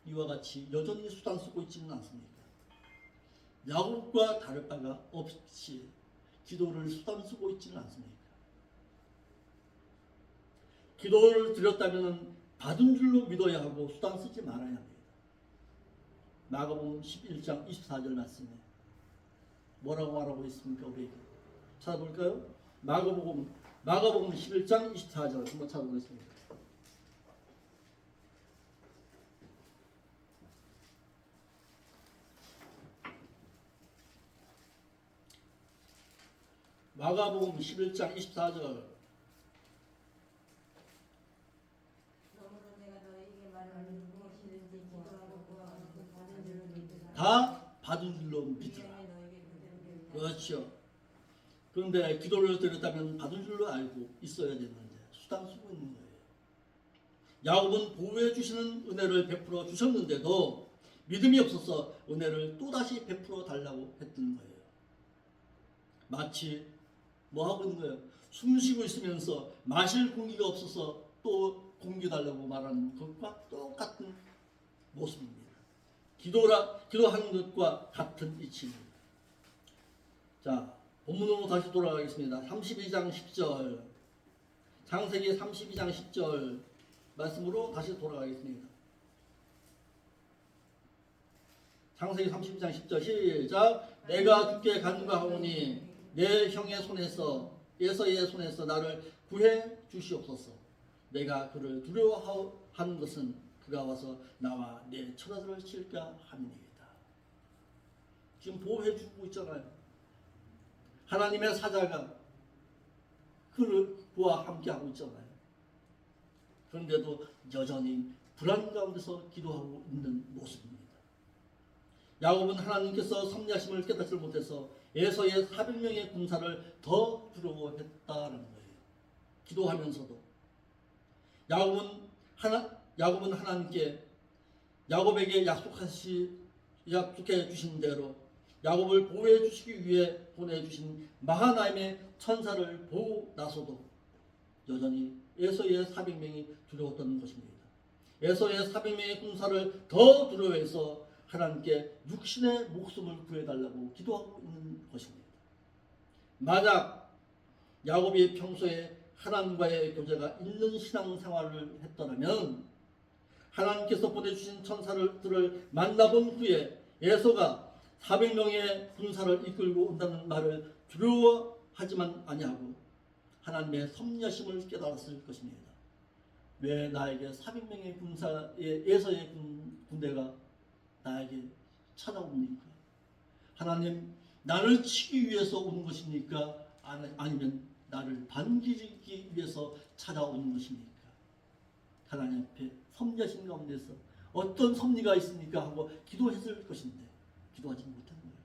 이와 같이 여전히 수단 쓰고 있지는 않습니까? 야곱과 다를 바가 없이 기도를 수단 쓰고 있지는 않습니까? 기도를 드렸다면 받은 줄로 믿어야 하고 수단 쓰지 말아야 합니다. 마가복음 11장 24절 말씀에 뭐라고 말하고 있습니까? 우리에게 찾아볼까요? 마가복음 11장 24절 한번 찾아보겠습니다. 마가복음 11장 24절 다 받은 줄로 믿으라. 그렇죠. 그런데 기도를 드렸다면 받은 줄로 알고 있어야 되는데 수단 쓰고 있는 거예요. 야곱은 보호해 주시는 은혜를 베풀어 주셨는데도 믿음이 없어서 은혜를 또다시 베풀어 달라고 했던 거예요. 마치 뭐 하고 있는 거예요? 숨 쉬고 있으면서 마실 공기가 없어서 또 공기 달라고 말하는 것과 똑같은 모습입니다. 기도하는 것과 같은 이치입니다. 자, 본문으로 다시 돌아가겠습니다. 32장 10절, 창세기 32장 10절 말씀으로 다시 돌아가겠습니다. 창세기 32장 10절 시작. 내가 주께 간구하오니 내 형의 손에서 에서의 손에서 나를 구해 주시옵소서. 내가 그를 두려워하는 것은 그가 와서 나와 내 처자들을 칠까 함이니이다. 지금 보호해 주고 있잖아요. 하나님의 사자가 그와 함께 하고 있잖아요. 그런데도 여전히 불안 가운데서 기도하고 있는 모습입니다. 야곱은 하나님께서 섭리하심을 깨닫지 못해서 에서의 400명의 군사를 더 두려워했다는 거예요. 기도하면서도 야곱은 하나님께 야곱에게 약속해 주신 대로 야곱을 보호해 주시기 위해 보내주신 마하나임의 천사를 보고 나서도 여전히 에서의 400명이 두려웠던 것입니다. 에서의 400명의 군사를 더 두려워해서 하나님께 육신의 목숨을 구해달라고 기도하고 있는 것입니다. 만약 야곱이 평소에 하나님과의 교제가 있는 신앙생활을 했더라면 하나님께서 보내주신 천사들을 만나본 후에 에서가 400명의 군사를 이끌고 온다는 말을 두려워하지만 아니하고 하나님의 섭리하심을 깨달았을 것입니다. 왜 나에게 400명의 군사의 에서의 군대가 나에게 찾아옵니까? 하나님, 나를 치기 위해서 오는 것입니까? 아니면 나를 반기기 위해서 찾아오는 것입니까? 하나님 앞에 섭리하신 가운데서 어떤 섭리가 있습니까? 하고 기도했을 것인데 기도하지 못한 거예요.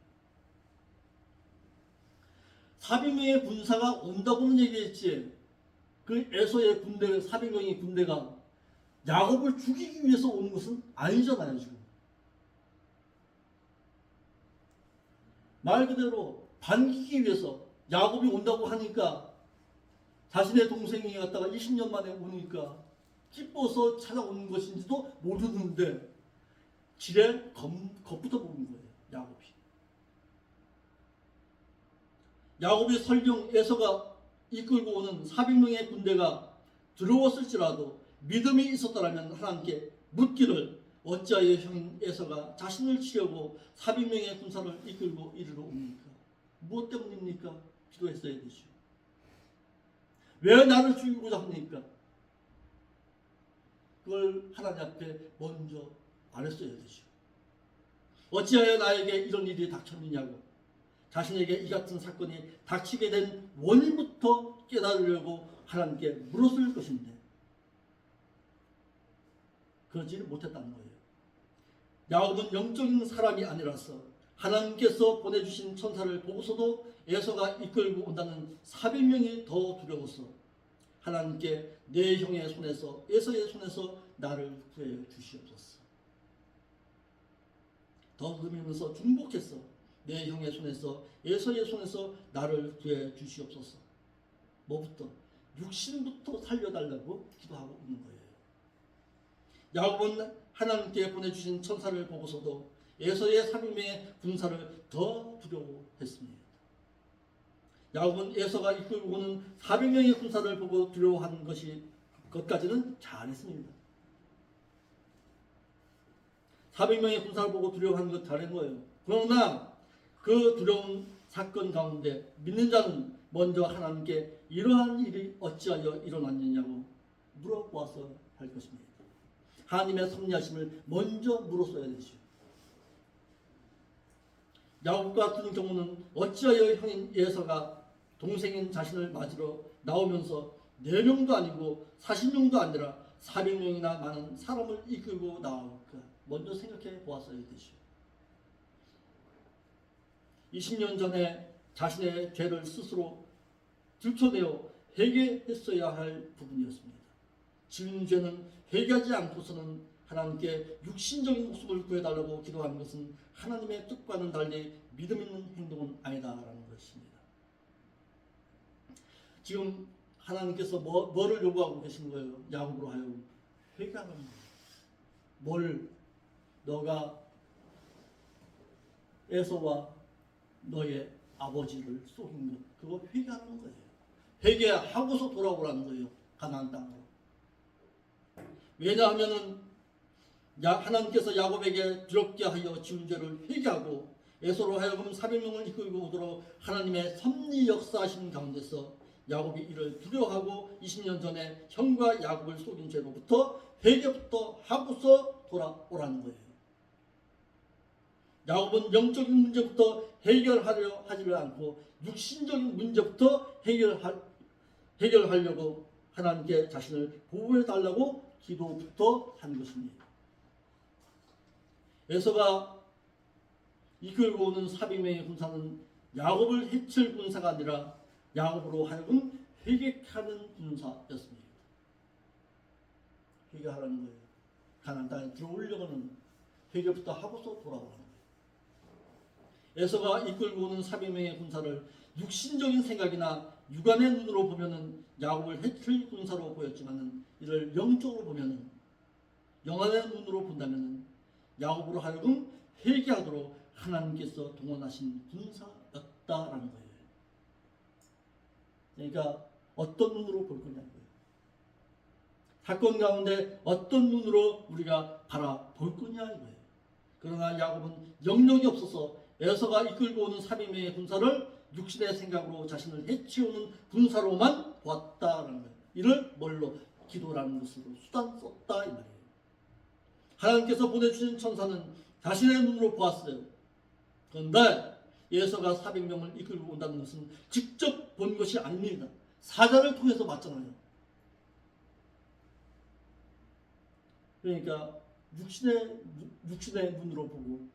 400명의 군사가 온다고는 얘기했지, 그 에서의 군대 400명의 군대가 야곱을 죽이기 위해서 오는 것은 아니잖아요. 지금 말 그대로 반기기 위해서 야곱이 온다고 하니까 자신의 동생이 갔다가 20년 만에 오니까 기뻐서 찾아오는 것인지도 모르는데 지레 겁부터 보는 거예요. 야곱이 설령 에서가 이끌고 오는 400명의 군대가 두려웠을지라도 믿음이 있었더라면 하나님께 묻기를 어찌하여 형 에서가 자신을 치려고 400명의 군사를 이끌고 이리로 옵니까? 무엇 때문입니까? 기도했어야 되죠. 왜 나를 죽이고자 합니까? 그걸 하나님 앞에 먼저 말했어야 되죠. 어찌하여 나에게 이런 일이 닥쳤느냐고, 자신에게 이 같은 사건이 닥치게 된 원인부터 깨달으려고 하나님께 물었을 것인데 그러지 못했다는 거예요. 야곱은 영적인 사람이 아니라서 하나님께서 보내주신 천사를 보고서도 에서가 이끌고 온다는 400명이 더 두려워서 하나님께 내 형의 손에서 에서의 손에서 나를 구해 주시옵소서. 더 그러면서 중복해서 내 형의 손에서 에서의 손에서 나를 구해 주시옵소서. 뭐부터? 육신부터 살려달라고 기도하고 있는 거예요. 야곱은 하나님께 보내주신 천사를 보고서도 에서의 400명의 군사를 더 두려워했습니다. 야곱은 에서가 이끌고 오는 400명의 군사를 보고 두려워한 것까지는 잘했습니다. 400명의 군사를 보고 두려워한 것 잘한 거예요. 그러나 그 두려운 사건 가운데 믿는 자는 먼저 하나님께 이러한 일이 어찌하여 일어났느냐고 물어보아서 할 것입니다. 하나님의 섭리하심을 먼저 물었어야 되죠. 야곱 같은 경우는 어찌하여 형인 에서가 동생인 자신을 맞으러 나오면서 4명도 아니고 40명도 아니라 400명이나 많은 사람을 이끌고 나올까 먼저 생각해 보았어야 되죠. 20년 전에 자신의 죄를 스스로 들춰내어 회개했어야 할 부분이었습니다. 지은 죄는 회개하지 않고서는 하나님께 육신적인 목숨을 구해달라고 기도하는 것은 하나님의 뜻과는 달리 믿음 있는 행동은 아니다라는 것입니다. 지금 하나님께서 뭐를 요구하고 계신 거예요? 야곱으로 하여금 회개하는 거예요. 뭘? 너가 에서와 너의 아버지를 속인 것, 그거 회개하는 거예요. 회개하고서 돌아오라는 거예요. 가나안 땅으로. 왜냐하면은 하나님께서 야곱에게 두렵게 하여 지은 죄를 회개하고 에서로 하여금 400명을 이끌고 오도록 하나님의 섭리 역사하신 가운데서 야곱이 이를 두려워하고 20년 전에 형과 야곱을 속인 죄로부터 회개부터 하고서 돌아오라는 거예요. 야곱은 영적인 문제부터 해결하려 하지를 않고 육신적인 문제부터 해결하려고 하나님께 자신을 보호해달라고 기도부터 한 것입니다. 에서가 이끌고 오는 400명의 군사는 야곱을 해칠 군사가 아니라 야곱으로 하여금 회개하는 군사였습니다. 회개하라는 거예요. 가나안 땅에 들어오려고 하는 회개부터 하고서 돌아오라는 거예요. 에서가 이끌고 오는 400명의 군사를 육신적인 생각이나 육안의 눈으로 보면은 야곱을 해칠 군사로 보였지만은 이를 영적으로 보면은 영안의 눈으로 본다면은 야곱으로 하여금 회개하도록 하나님께서 동원하신 군사였다라는 거예요. 그러니까 어떤 눈으로 볼 거냐고요. 사건 가운데 어떤 눈으로 우리가 바라볼 거냐 이거예요. 그러나 야곱은 영역이 없어서 에서가 이끌고 오는 400명의 군사를 육신의 생각으로 자신을 해치우는 군사로만 보았다라는 거예요. 이를 뭘로? 기도라는 것으로 수단 썼다 이 말이에요. 하나님께서 보내주신 천사는 자신의 눈으로 보았어요. 그런데 에서가 400명을 이끌고 온다는 것은 직접 본 것이 아닙니다. 사자를 통해서 봤잖아요. 그러니까 육신의 눈으로 보고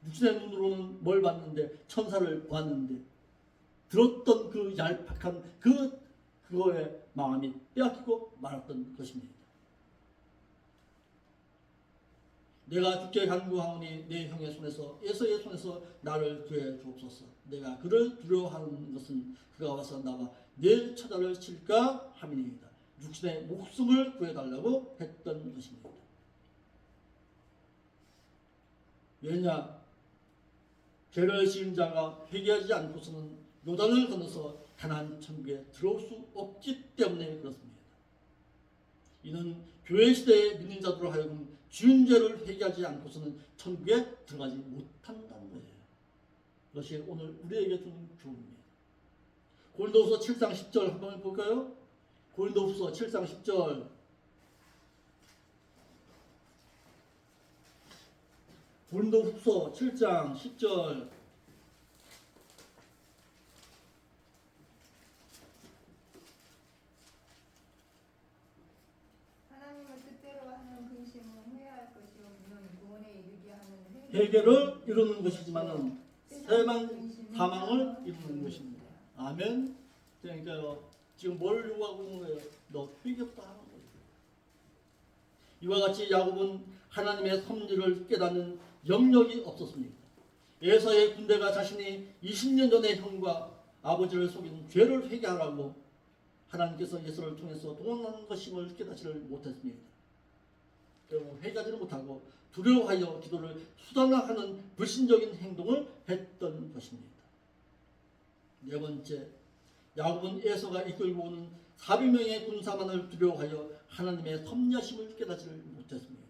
육신의 눈으로는 뭘 봤는데 천사를 보았는데 들었던 그 얄팍한 그거의 마음이 빼앗기고 말았던 것입니다. 내가 주께 간구하오니 내 형의 손에서 에서의 손에서 나를 구해 주옵소서. 내가 그를 두려워하는 것은 그가 와서 나와 내 처자를 칠까 함이니이다. 육신의 목숨을 구해달라고 했던 것입니다. 왜냐? 죄를 지은 자가 회개하지 않고서는 요단을 건너서 가나안 천국에 들어올 수 없기 때문에 그렇습니다. 이는 교회 시대의 믿는 자들로 하여금 지은 죄를 회개하지 않고서는 천국에 들어가지 못한다는 거예요. 그것이 오늘 우리에게 주는 교훈입니다. 고린도후서 7장 10절 한번 볼까요? 고린도후서 7장 10절. 고린도후서 7장 10절. 하나님을 뜻대로 하는 근심은 후회할 것이요 물론 구원에 이르게 하는 회개를 이루는 것이지만은 사망을 이루는 것입니다. 아멘. 그러니까요. 지금 뭘 요구하고 있는 거예요? 너 회개부터 하는 거예요. 이와 같이 야곱은 하나님의 섭리를 깨닫는 영역이 없었습니다. 에서의 군대가 자신이 20년 전에 형과 아버지를 속인 죄를 회개하라고 하나님께서 에서를 통해서 동원한 것임을 깨닫지를 못했습니다. 결국 회개하지를 못하고 두려워하여 기도를 수단화하는 불신적인 행동을 했던 것입니다. 네 번째, 야곱은 에서가 이끌고 오는 400명의 군사만을 두려워하여 하나님의 섭리하심을 깨닫지 못했습니다.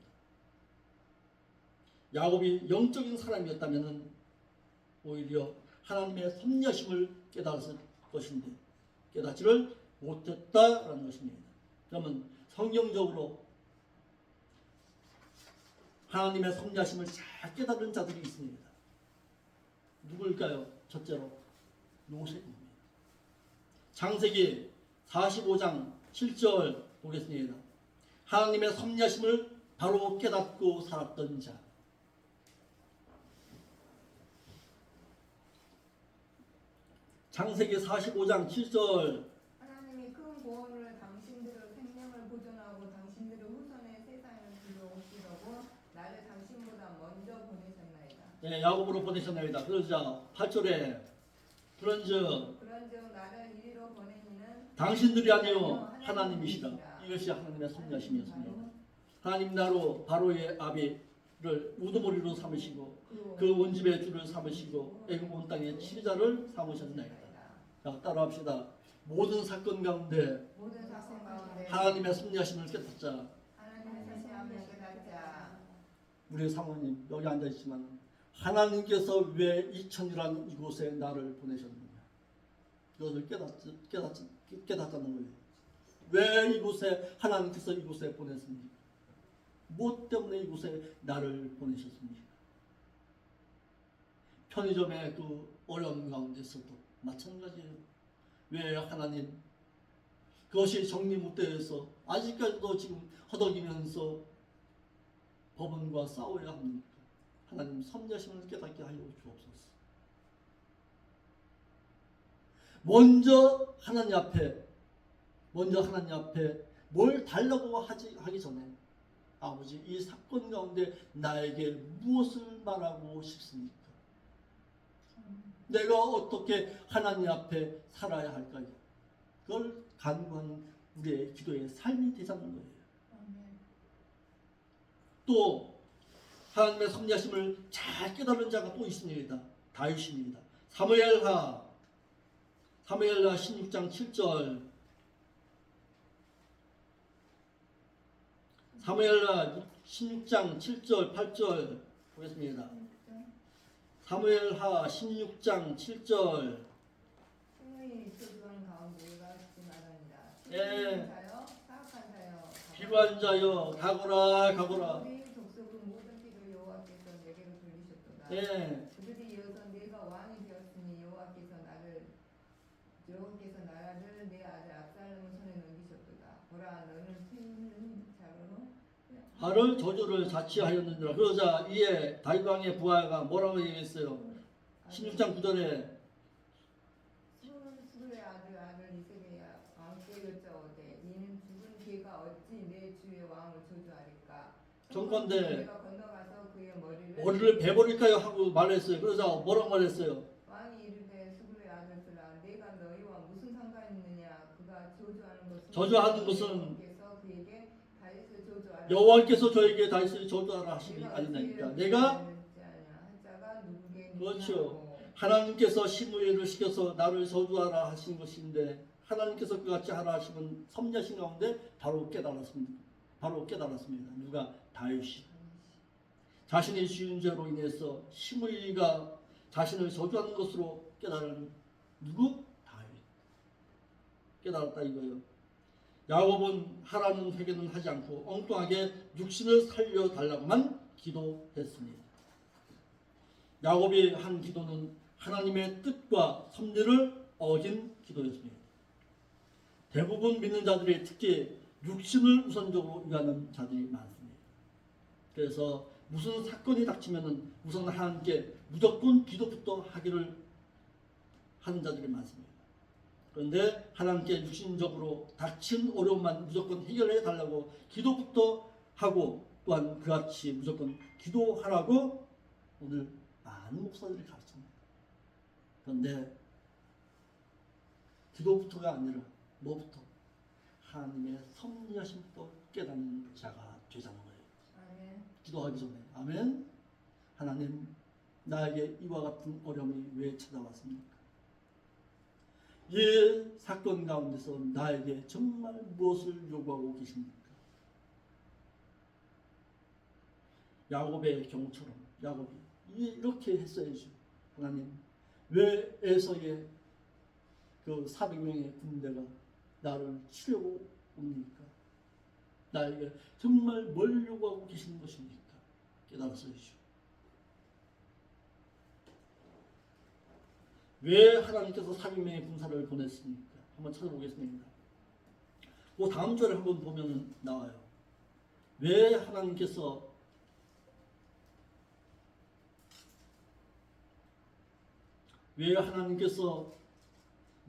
야곱이 영적인 사람이었다면 오히려 하나님의 섭리하심을 깨달았을 것인데 깨닫지를 못했다라는 것입니다. 그러면 성경적으로 하나님의 섭리하심을 잘 깨달은 자들이 있습니다. 누구일까요? 첫째로 요셉입니다. 창세기 45장 7절 보겠습니다. 하나님의 섭리하심을 바로 깨닫고 살았던 자. 창세기 45장 7절 하나님이 큰 구원을 당신들의 생명을 보존하고 당신들의 후손의 세상을 들어오시려고 나를 당신보다 먼저 보내셨나이다. 네, 야곱으로 보내셨나이다. 그러자 8절에 그런즉 나를 이리로 보내니는 당신들이 아니요 하나님이시다. 이것이 하나님의 섭리하심이었습니다. 하나님 나로 바로의 아비를 우두머리로 삼으시고 그 온 집의 주를 삼으시고 애굽 온 땅의 치자를 삼으셨나이다. 자, 따라합시다. 모든 사건 가운데 하나님의 섭리하심을 깨닫자. 우리 사모님 여기 앉아 있지만 하나님께서 왜 2000이라는 이곳에 나를 보내셨느냐? 이것을 깨닫자는 거예요. 왜 이곳에 하나님께서 이곳에 보냈습니까? 무엇 때문에 이곳에 나를 보내셨습니까? 편의점의 그 어려움 가운데서도 마찬가지예요. 왜 하나님 그것이 정리 못되어서 아직까지도 지금 허덕이면서 법원과 싸워야 합니까? 하나님 섭리하심을 깨닫게 하여 주옵소서. 먼저 하나님 앞에 뭘 달라고 하기 전에 아버지 이 사건 가운데 나에게 무엇을 말하고 싶습니까? 내가 어떻게 하나님 앞에 살아야 할까요? 그걸 간구하는 우리의 기도의 삶이 되자는 거예요. 또 하나님의 섭리하심을 잘 깨달은 자가 또 있습니다. 다윗입니다. 사무엘하 16장 7절 사무엘하 16장 7절 8절 보겠습니다. 사무엘하 16장 7절 예. 필요한 자여 가거라 예. 그들이 이어서 내가 왕이 되었으니 여호와께서 나를 내 아들 압살롬의 손에 넘기셨도다. 보라 너는 태우는 자로는 하를 저주를 자취하였느니라. 그러자 이에 다윗 왕의 부하가 뭐라고 얘기했어요? 16장 9절에 수르의 아들 이세벨야 왕께 여짜오되 이는 죽은 개가 어찌 내 주의 왕을 저주하리까? 정컨대 내가 건너가서 그의 머리를 베버릴까요? 하고 말했어요. 그러자 뭐라고 말했어요? 왕이 이르되 수르의 아들들아 내가 너희와 무슨 상관이 있느냐? 그가 저주하는 것은 그에게 다윗을 저주하라. 여호와께서 저에게 다윗을 저주하라 하심이 아니니까 내가 그렇죠. 하나님께서 시므이를 시켜서 나를 저주하라 하신 것인데 하나님께서 그같이 하라 하시면 섭리하신 가운데 바로 깨달았습니다. 누가? 다윗이. 자신의 지은 죄로 인해서 시므이가 자신을 저주하는 것으로 깨달은 누구? 다윗. 깨달았다 이거예요. 야곱은 하라는 회개는 하지 않고 엉뚱하게 육신을 살려달라고만 기도했습니다. 야곱이 한 기도는 하나님의 뜻과 섭리를 어긴 기도였습니다. 대부분 믿는 자들이 특히 육신을 우선적으로 위하는 자들이 많습니다. 그래서 무슨 사건이 닥치면 우선 하나님께 무조건 기도부터 하기를 하는 자들이 많습니다. 그런데 하나님께 육신적으로 닥친 어려움만 무조건 해결해 달라고 기도부터 하고 또한 그같이 무조건 기도하라고 오늘 많은 목사들이 가르칩니다. 그런데 기도부터가 아니라 뭐부터? 하나님의 섭리하심부터 깨닫는 자가 되자는 거예요. 아멘. 기도하기 전에 아멘. 하나님 나에게 이와 같은 어려움이 왜 찾아왔습니까? 이 사건 가운데서 나에게 정말 무엇을 요구하고 계십니까? 야곱의 경우처럼 야곱이 이렇게 했어야죠. 하나님, 왜 에서의 그 400명의 군대가 나를 치려고 옵니까? 나에게 정말 뭘 요구하고 계시는 것입니까? 깨달았어야죠. 왜 하나님께서 400명의 군사를 보냈습니까? 한번 찾아보겠습니다. 그 다음 절에 한번 보면 나와요. 왜 하나님께서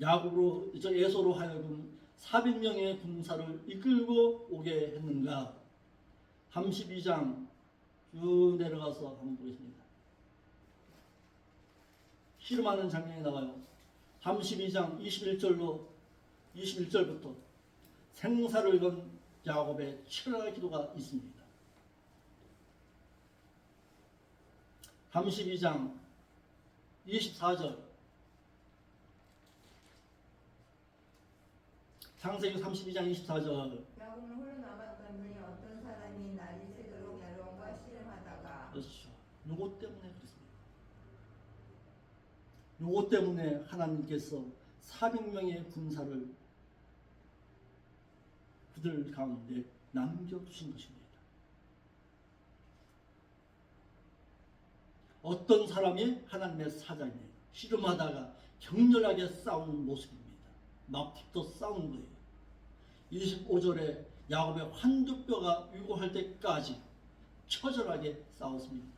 야곱으로 에서로 하여금 400명의 군사를 이끌고 오게 했는가? 32장 쭉 내려가서 한번 보겠습니다. 씨름하는 장면이 나와요. 32장 21절부터 생사를 건 야곱의 치열한 기도가 있습니다. 32장 24절, 창세기 32장 24절. 야곱은 홀로 남았던 분이 어떤 사람이 날이 새도록 야곱과 씨름하다가. 그렇죠. 요것 때문에 그렇습니다. 요것 때문에 하나님께서 400명의 군사를 그들 가운데 남겨두신 것입니다. 어떤 사람이 하나님의 사자입니다. 씨름하다가 격렬하게 싸우는 모습입니다. 막 붙어 싸우는 거예요. 25절에 야곱의 환두뼈가 유고할 때까지 처절하게 싸웠습니다.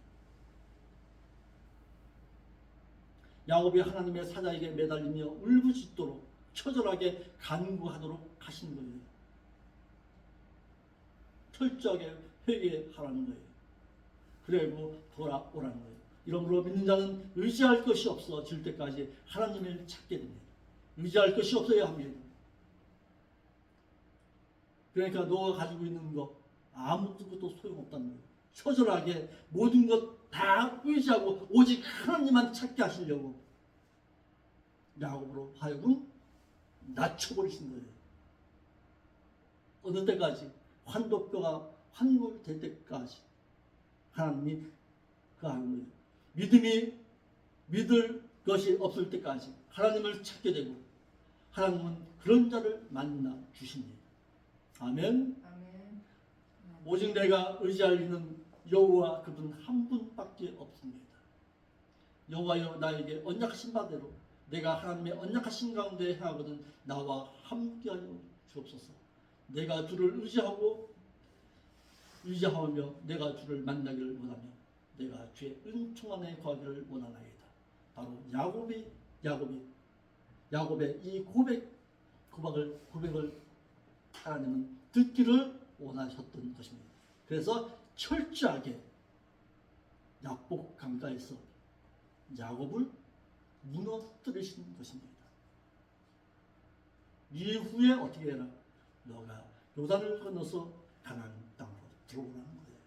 야곱이 하나님의 사자에게 매달리며 울부짖도록 처절하게 간구하도록 하신 거예요. 철저하게 회개하라는 거예요. 그리고 돌아오라는 거예요. 이러므로 믿는 자는 의지할 것이 없어질 때까지 하나님을 찾게 됩니다. 의지할 것이 없어야 합니다. 그러니까 너가 가지고 있는 것 아무것도 소용없다는 거예요. 처절하게 모든 것 다 의지하고 오직 하나님만 찾게 하시려고 야곱으로 하여금 낮춰버리신 거예요. 어느 때까지? 환도뼈가 환골될 때까지 하나님이 그 하는 거예요. 믿음이 믿을 것이 없을 때까지 하나님을 찾게 되고 하나님은 그런 자를 만나 주십니다. 아멘. 아멘. 오직 내가 의지할 이는 여호와 그분 한 분밖에 없습니다. 여호와여 나에게 언약하신 바대로 내가 하나님의 언약하신 가운데 행하거든 나와 함께하여 주옵소서. 내가 주를 의지하며 내가 주를 만나기를 원하며 내가 주의 은총 안에 거하기를 원하나이다. 바로 야곱의 이 고백을 하나님은 듣기를 원하셨던 것입니다. 그래서 철저하게 야복 강가에서 야곱을 무너뜨리신 것입니다. 이후에 어떻게 해라? 너가 요단을 건너서 가나안 땅으로 들어오라는 거예요.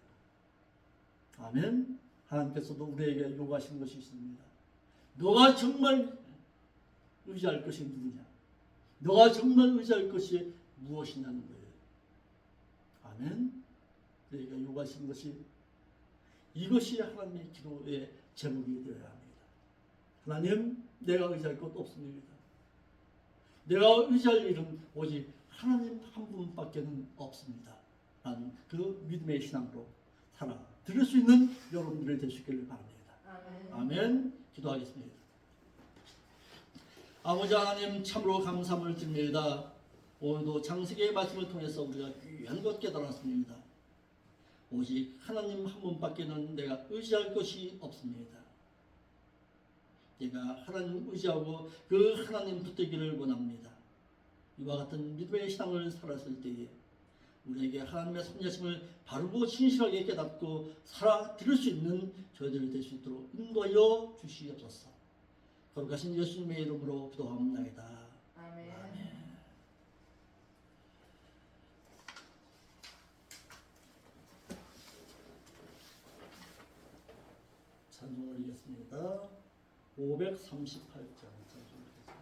아멘. 하나님께서도 우리에게 요구하시는 것이 있습니다. 너가 정말 의지할 것이 누구냐? 너가 정말 의지할 것이 무엇이냐는 거예요. 아멘. 우리에게 요구하시는 것이 이것이 하나님의 기도의 제목이 되어야 합니다. 하나님, 내가 의지할 것 없습니다. 내가 의지할 일은 오직 하나님 한 분밖에는 없습니다. 라는 그 믿음의 신앙으로 살아 드릴 수 있는 여러분들이 되시기를 바랍니다. 아멘. 아멘. 기도하겠습니다. 아버지 하나님 참으로 감사함을 드립니다. 오늘도 창세기의 말씀을 통해서 우리가 귀한 것 깨달았습니다. 오직 하나님 한 분밖에는 내가 의지할 것이 없습니다. 내가 하나님 의지하고 그 하나님 붙들기를 원합니다. 이와 같은 믿음의 신앙을 살았을 때에 우리에게 하나님의 섭리하심을 바르고 진실하게 깨닫고 살아드릴 수 있는 저희들이 될 수 있도록 인도하여 주시옵소서. 거룩하신 예수님의 이름으로 기도합니다. 아멘. 찬송을 읽겠습니다. 538장 찬송을 읽겠습니다.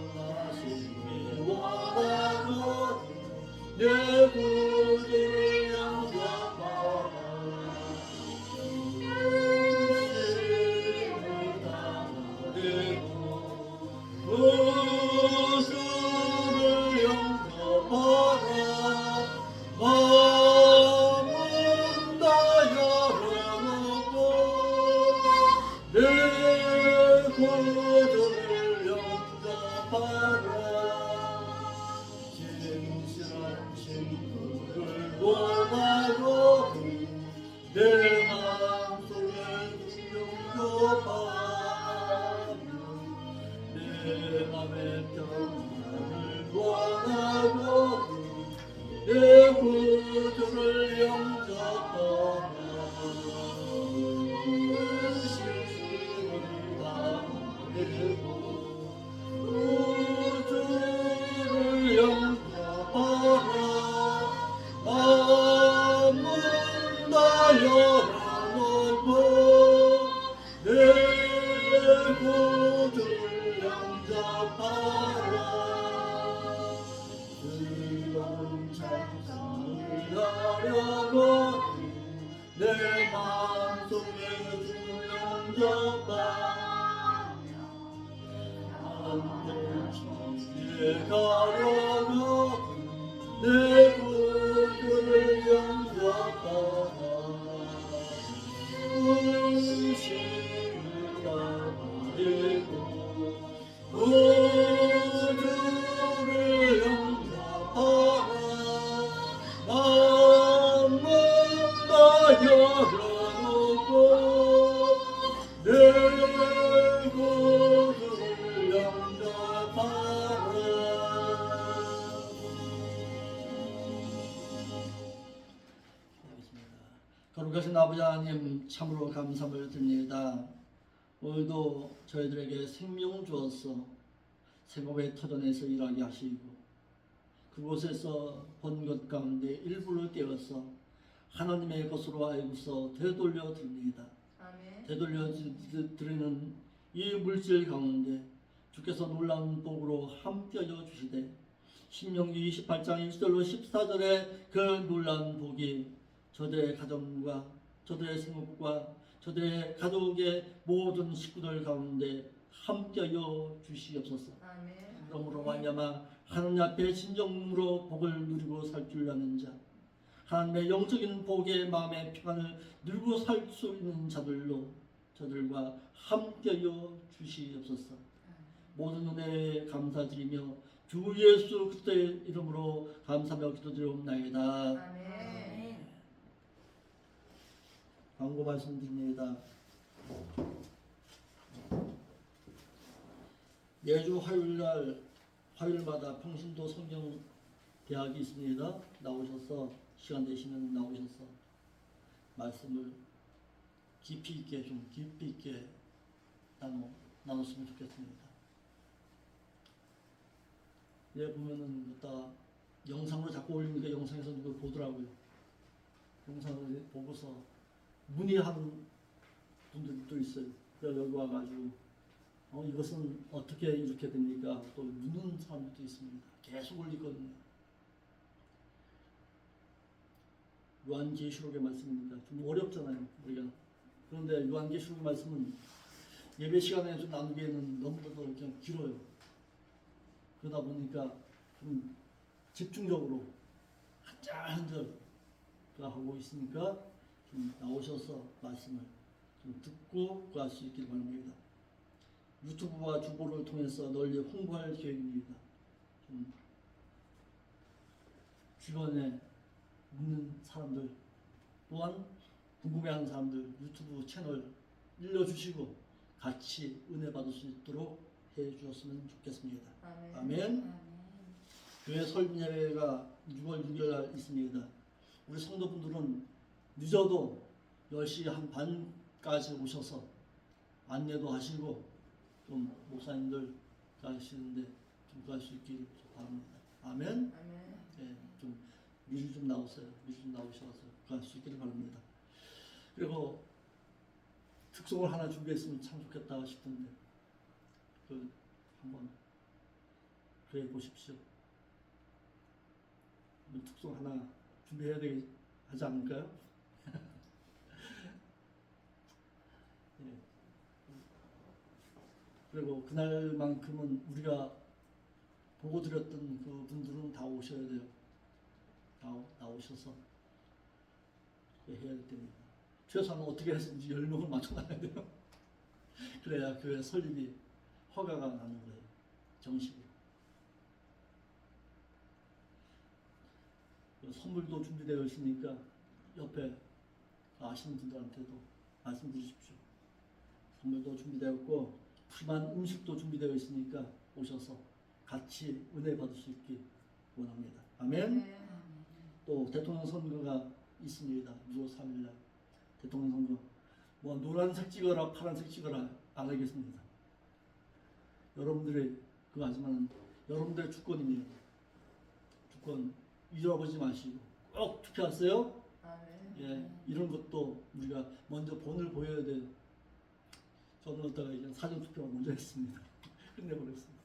생명수하시기 원하고 내 구주를 영접하라. 의심을 다하고 구주를 영접하라. 마음은 다 열어놓고 내 구주를 영접하라. 진실한 친구를 원하고 내 마음속에 영접하며 내 맘의 평안을 원하고 내 구주를 영접하라. 의심을 다하고 구주를 영접하라. 마음은 다 열어놓고 내 구주를 영접하라. 즐거운 찬송을 하려고 내 마음속에 주를 영접하며 하늘 천지에 가려고 내 구주를 영접하라. 의심을 다하고 구주를 영접하라. 마음은 다 열어놓고 내 구주를 영접하라. 거룩하신 아버지 하나님, 참으로 감사를 드립니다. 오늘도 저희들에게 생명 주어서 생업의 터전에서 일하게 하시고 그곳에서 번 것 가운데 일부를 떼어서 하나님의 것으로 알고서 되돌려 드립니다. 아멘. 되돌려 드리는 이 물질 가운데 주께서 놀라운 복으로 함께하여 주시되 신명기 28장 1절로 14절의 그 놀라운 복이 저들의 가정과 저들의 생업과 저들의 가족의 모든 식구들 가운데 함께하여 주시옵소서. 아멘. 그러므로 말미암아 하나님 앞에 진정으로 복을 누리고 살 줄 아는 자, 하나님의 영적인 복의 마음의 평안을 누리고 살 수 있는 자들로 저들과 함께하여 주시옵소서. 모든 은혜에 감사드리며 주 예수 그리스도의 이름으로 감사하며 기도드리옵나이다. 아멘. 광고 말씀드립니다. 매주 화요일마다 평신도 성경 대학이 있습니다. 나오셔서 시간 되시면 나오셔서 말씀을 깊이 있게 나눴으면 좋겠습니다. 예, 보면은 다 영상으로 자꾸 올리니까 영상에서 누가 보더라고요. 영상을 보고서 문의하는 분들도 있어요. 그래서 여기 와가지고 이것은 어떻게 이렇게 됩니까? 또 묻는 사람도 있습니다. 계속 올리거든요. 요한계시록의 말씀입니다. 좀 어렵잖아요, 우리가. 그런데 요한계시록의 말씀은 예배 시간에 좀 나누기에는 너무나도 그냥 길어요. 그러다 보니까 좀 집중적으로 한 절 한 절 하고 있으니까 좀 나오셔서 말씀을 좀 듣고 갈 수 있길 바랍니다. 유튜브와 주보를 통해서 널리 홍보할 계획입니다. 좀 주변에 있는 사람들 또한 궁금해하는 사람들 유튜브 채널 일러주시고 같이 은혜 받을 수 있도록 해주셨으면 좋겠습니다. 아멘. 아멘. 교회 설립 예배가 6월 6일 날 있습니다. 우리 성도분들은 늦어도 10시 한 반까지 오셔서 안내도 하시고 좀 목사님들 가시는데 좀 갈 수 있길 바랍니다. 아멘. 아멘. 네, 좀 미리 좀 나오세요. 미리 좀 나오셔서 갈 수 있기를 바랍니다. 그리고 특송을 하나 준비했으면 참 좋겠다 싶은데 그 한번 그래 보십시오. 특송 하나 준비해야 되지 하지 않을까요? 예. 그리고 그날만큼은 우리가 보고 드렸던 그 분들은 다 오셔야 돼요. 다 오셔서 해야 됩니다. 최소한 어떻게 해서 10명을 맞춰놔야 돼요. 그래야 교회 설립이 허가가 나는 거예요. 정식으로. 선물도 준비되어 있으니까 옆에 아시는 분들한테도 말씀드리십시오. 선물도 준비되었고 푸짐한 음식도 준비되어 있으니까 오셔서 같이 은혜 받을 수 있기 원합니다. 아멘. 네. 또 대통령 선거가 있습니다. 6월 3일날 대통령 선거. 뭐 노란색 찍어라 파란색 찍어라 안 하겠습니다. 여러분들의 그거 하지만 여러분들의 주권입니다. 주권 잊어버리지 마시고 꼭 투표하세요. 예, 이런 것도 우리가 먼저 본을 보여야 돼요. 저는 어디다가 이제 사전 투표가 먼저 했습니다. 끝내버렸습니다.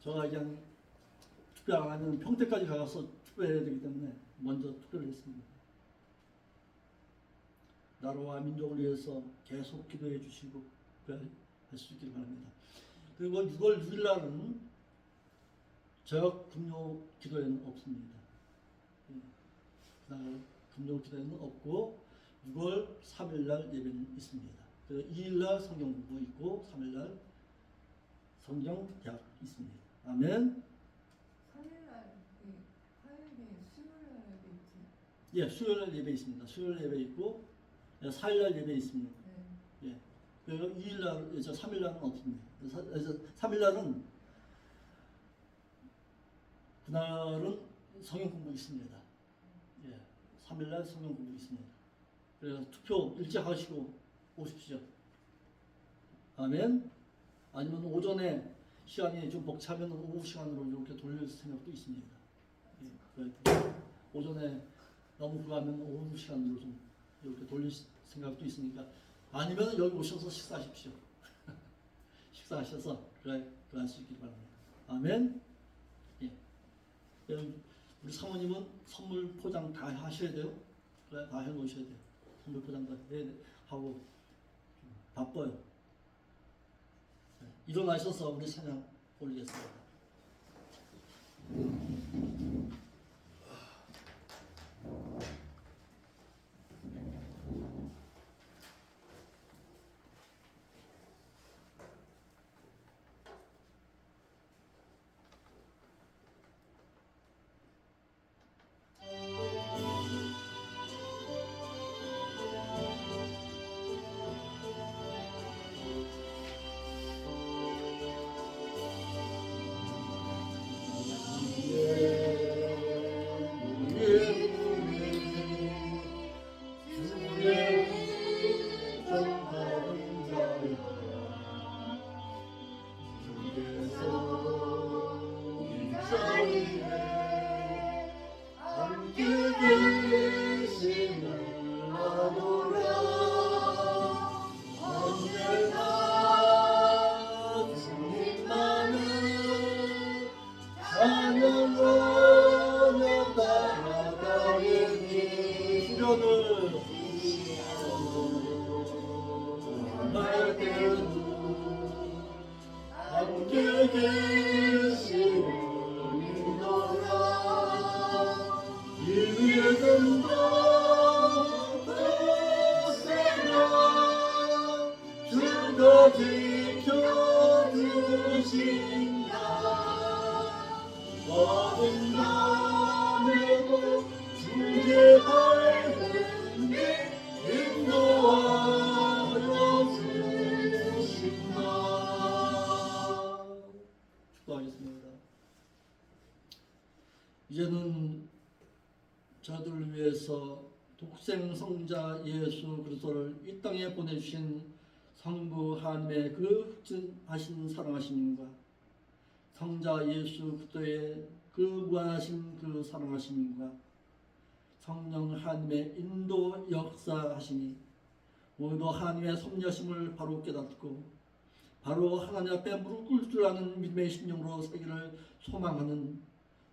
제가 그냥 투표 안 하면 평택까지 가서 투표해야 되기 때문에 먼저 투표를 했습니다. 나라와 민족을 위해서 계속 기도해 주시고 할 수 있길 바랍니다. 그리고 6월 6일 날은 저녁 금요 기도회는 없습니다. 그날 금요 기도회는 없고 6월 3일 날 예배는 있습니다. 그래서 2일 날 성경 공부 있고 3일 날 성경 대학 있습니다. 아멘. 3일날 화요일에 수요일날 있지. 예, 수요일 날 예배 있습니다. 수요일 예배 있고 4일 날 예배 있습니다. 네. 예. 그리고 2일 날, 3일 날은 없습니다. 그래서 3일 날은 그날은 성경 공부 있습니다. 예. 3일 날 성경 공부 있습니다. 그래서 투표 일찍 하시고 오십시오. 아멘. 아니면 오전에 시간이 좀 벅차면 오후 시간으로 이렇게 돌릴 생각도 있습니다. 예. 오전에 너무 그가면 오후 시간으로 좀 이렇게 돌릴 생각도 있으니까 아니면 여기 오셔서 식사하십시오. 식사하셔서 그럴 수 있길 바랍니다. 아멘. 예. 우리 사모님은 선물 포장 다 하셔야 돼요. 그래, 다 해놓으셔야 돼요. 선물 포장 다 하고 바빠요. 네. 일어나셔서 우리 찬양 올리겠습니다. 축도하겠습니다. 이제는 저들을 위해서 독생 성자 예수 그리스도를 이 땅에 보내주신 성부 하나님의 그 흑진하신 사랑하심과 성자 예수 그리스도의 그 무한하신 그 사랑하심과 성령 하나님의 인도 역사하심이 오늘도 하나님의 섭려심을 바로 깨닫고 바로 하나님 앞에 무릎 꿇을 줄 아는 믿음의 심령으로 살기를 소망하는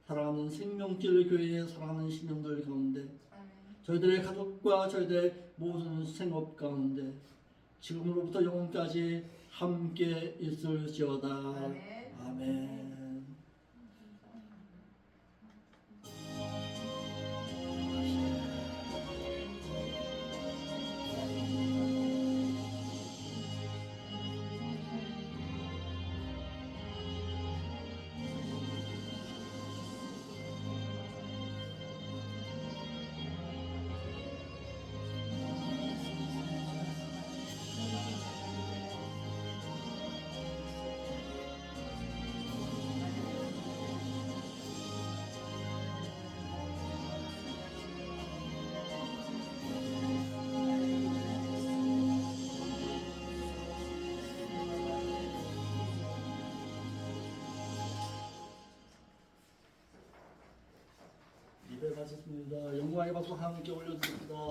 사랑하는 생명길 교회의 사랑하는 시민들 가운데 아멘. 저희들의 가족과 저희들의 모든 생업 가운데 지금으로부터 영원까지 함께 있을지어다. 아멘. 아멘. 예배 마쳤습니다. 영광의 박수 함께 올려드립니다.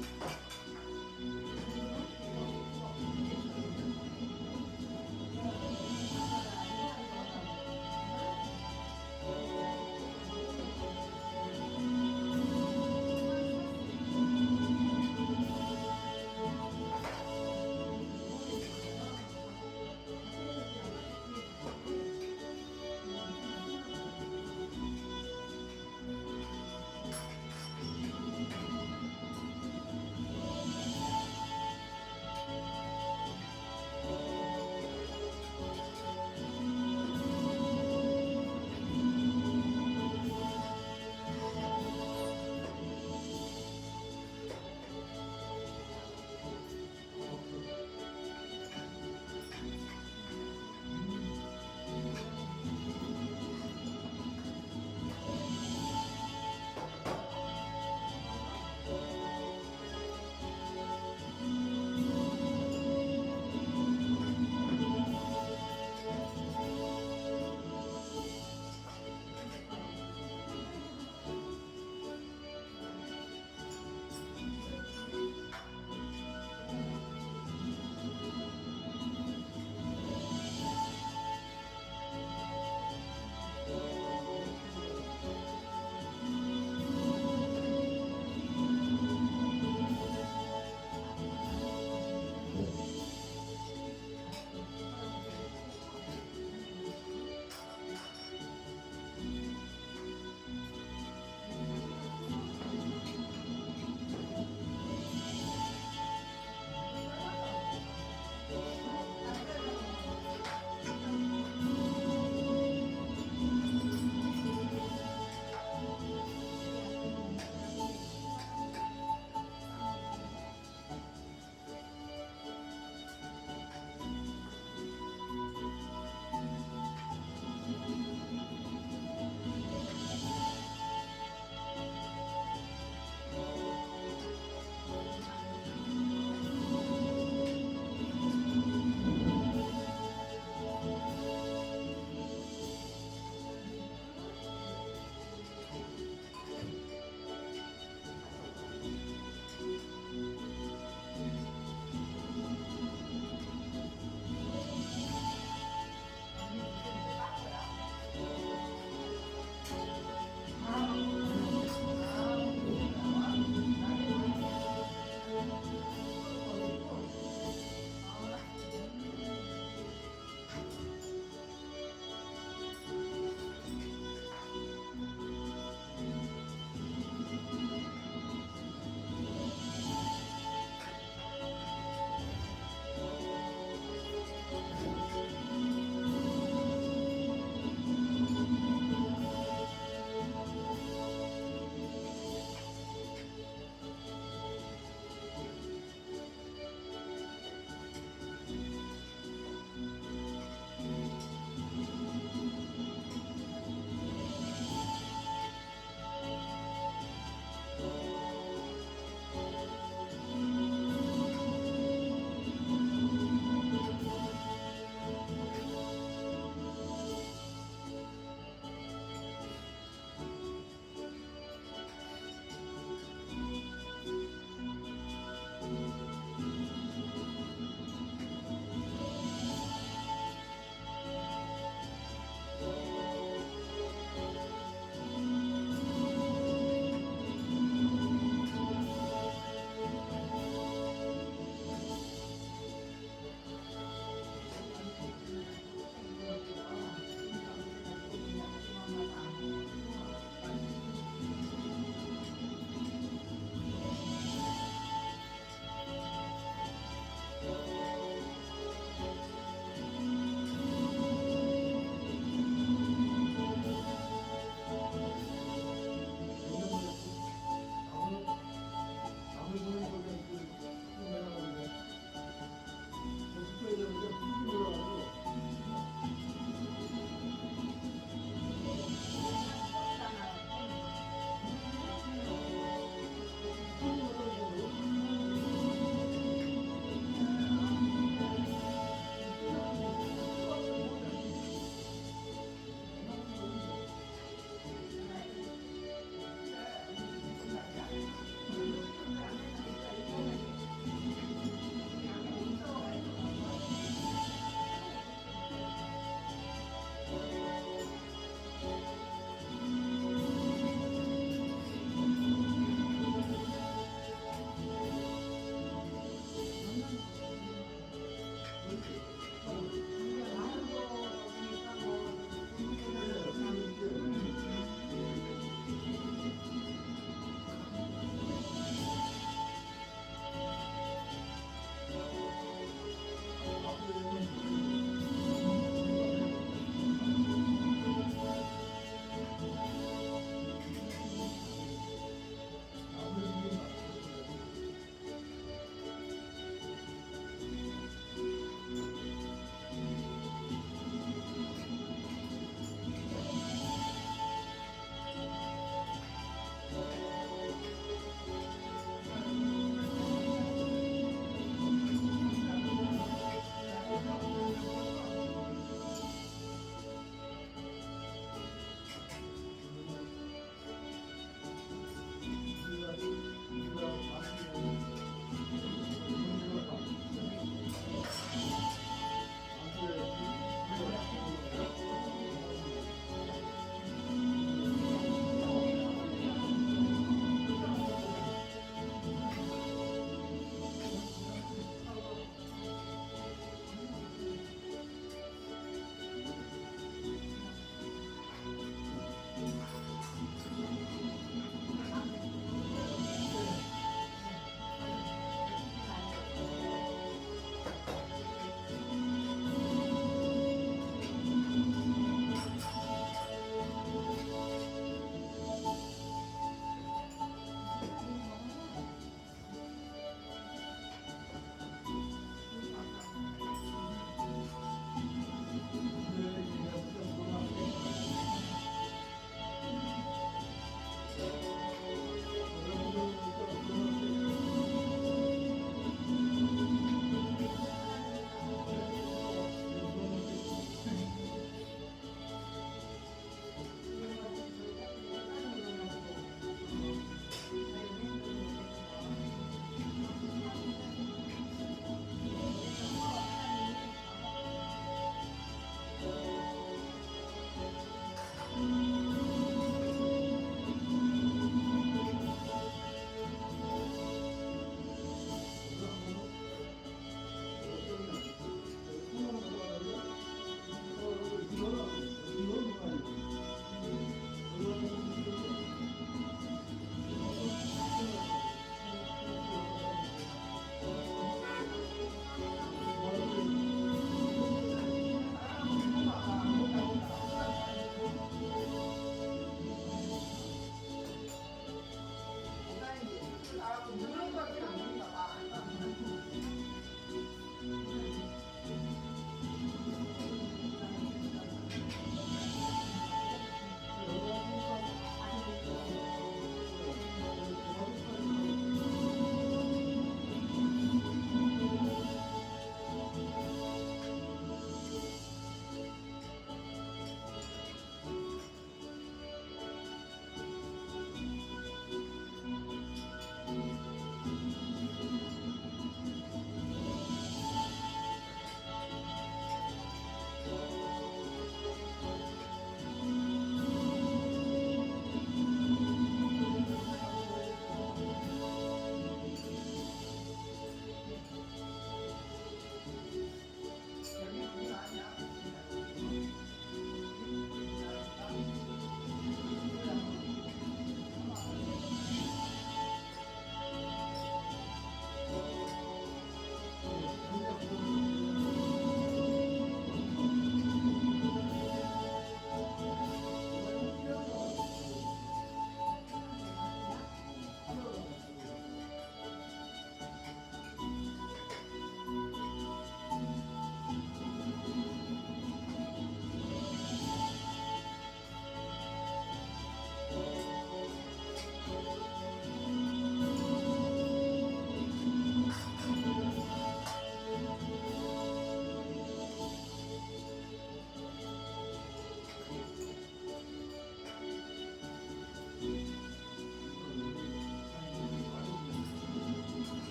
네.